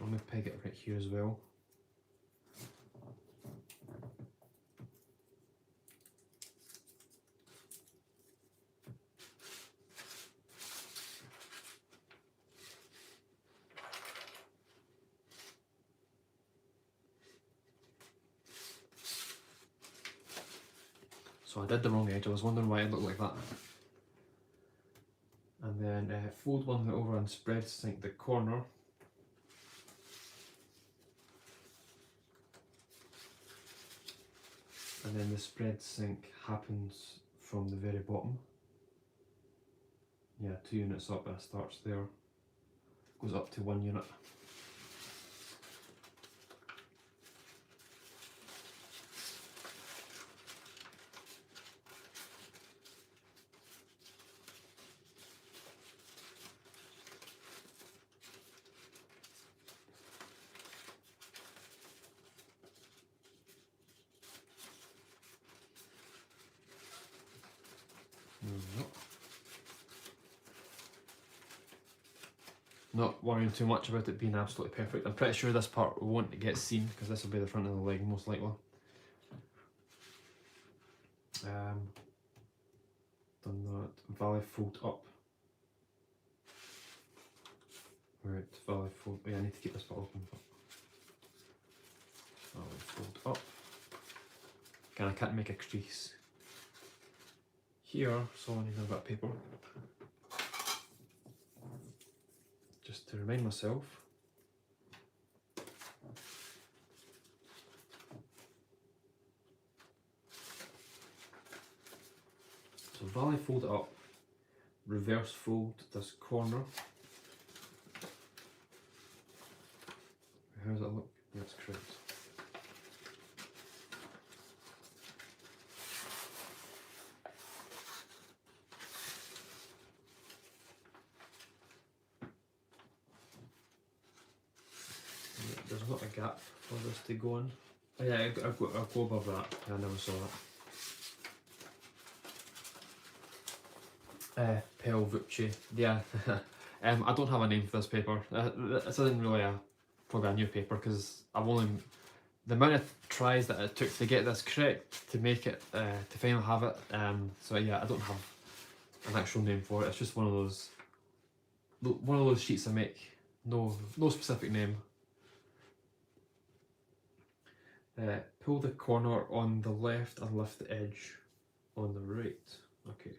Let me peg it right here as well. So I did the wrong edge, I was wondering why it looked like that. And then fold one over and spread sink the corner. And then the spread sink happens from the very bottom. Yeah, 2 units up and it starts there. Goes up to 1 unit. Not worrying too much about it being absolutely perfect. I'm pretty sure this part won't get seen because this will be the front of the leg most likely. Done that. Valley fold up. Right, valley fold. Yeah, I need to keep this part open. Valley fold up. Again, I can't make a crease here, so I need a bit of paper. Just to remind myself. So valley fold it up, reverse fold this corner, How does it look? That's correct. There's not a gap for this to go in. Oh yeah, I'll go above that. I never saw that. Pel Vucci. Yeah. I don't have a name for this paper. This isn't really probably a new paper because I've only the amount of tries that it took to get this correct to make it to finally have it. So yeah, I don't have an actual name for it. It's just one of those sheets I make. No specific name. Pull the corner on the left and lift the edge on the right. Okay.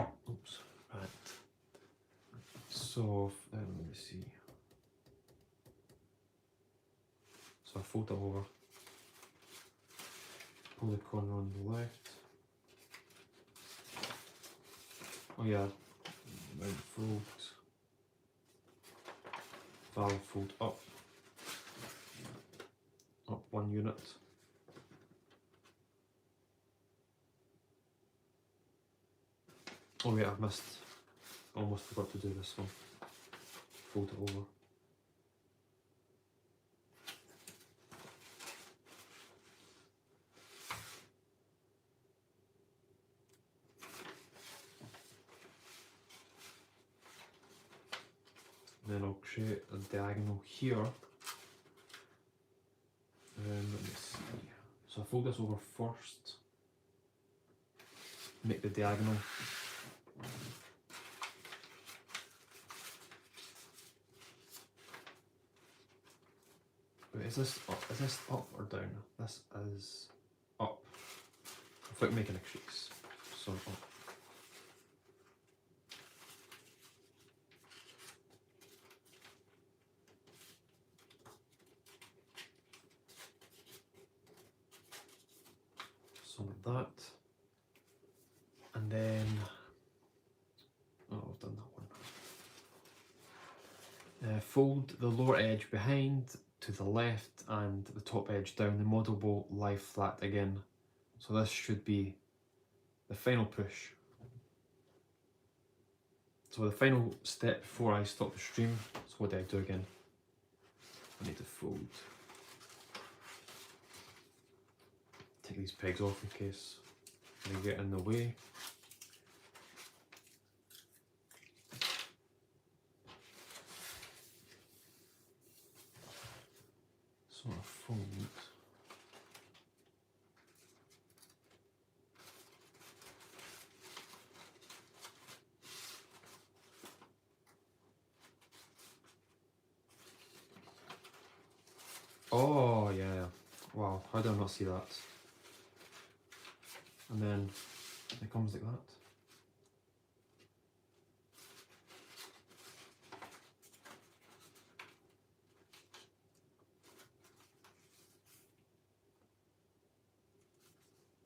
Oops. Right. So let me see. So I fold it over. Pull the corner on the left. Oh yeah. Right fold. Valve fold up 1 unit. Oh wait, I almost forgot to do this one. Fold it over. Then I'll create a diagonal here. Let me see. So I fold this over first. Make the diagonal. Wait, is this up or down? This is up. Without making a crease. So up. Like that, and then I've done that one. Fold the lower edge behind to the left and the top edge down. The model will lie flat again, so this should be the final push. So the final step before I stop the stream. So what do I do again? I need to fold. Take these pegs off in case they get in the way. Sort of fold. Oh yeah, wow, how did I not see that? And then it comes like that.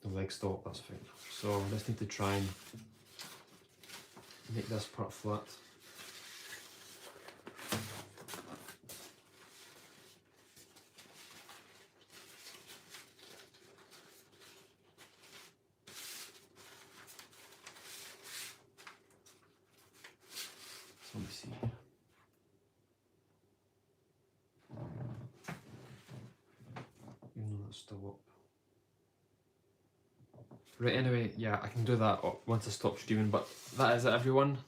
The leg stop, that's fine. So I just need to try and make this part flat. Let me see. Even though that's still up. Right, anyway, yeah, I can do that once I stop streaming, but that is it, everyone.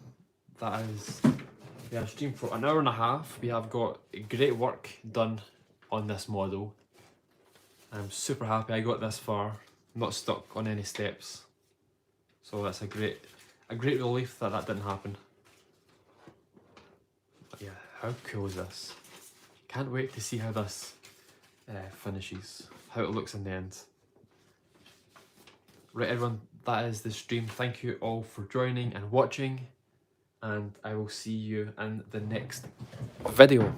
That is, yeah, I streamed for an hour and a half. We have got great work done on this model. I'm super happy I got this far, not stuck on any steps. So that's a great relief that didn't happen. But yeah, how cool is this? Can't wait to see how this finishes, how it looks in the end. Right everyone, that is the stream. Thank you all for joining and watching, and I will see you in the next video.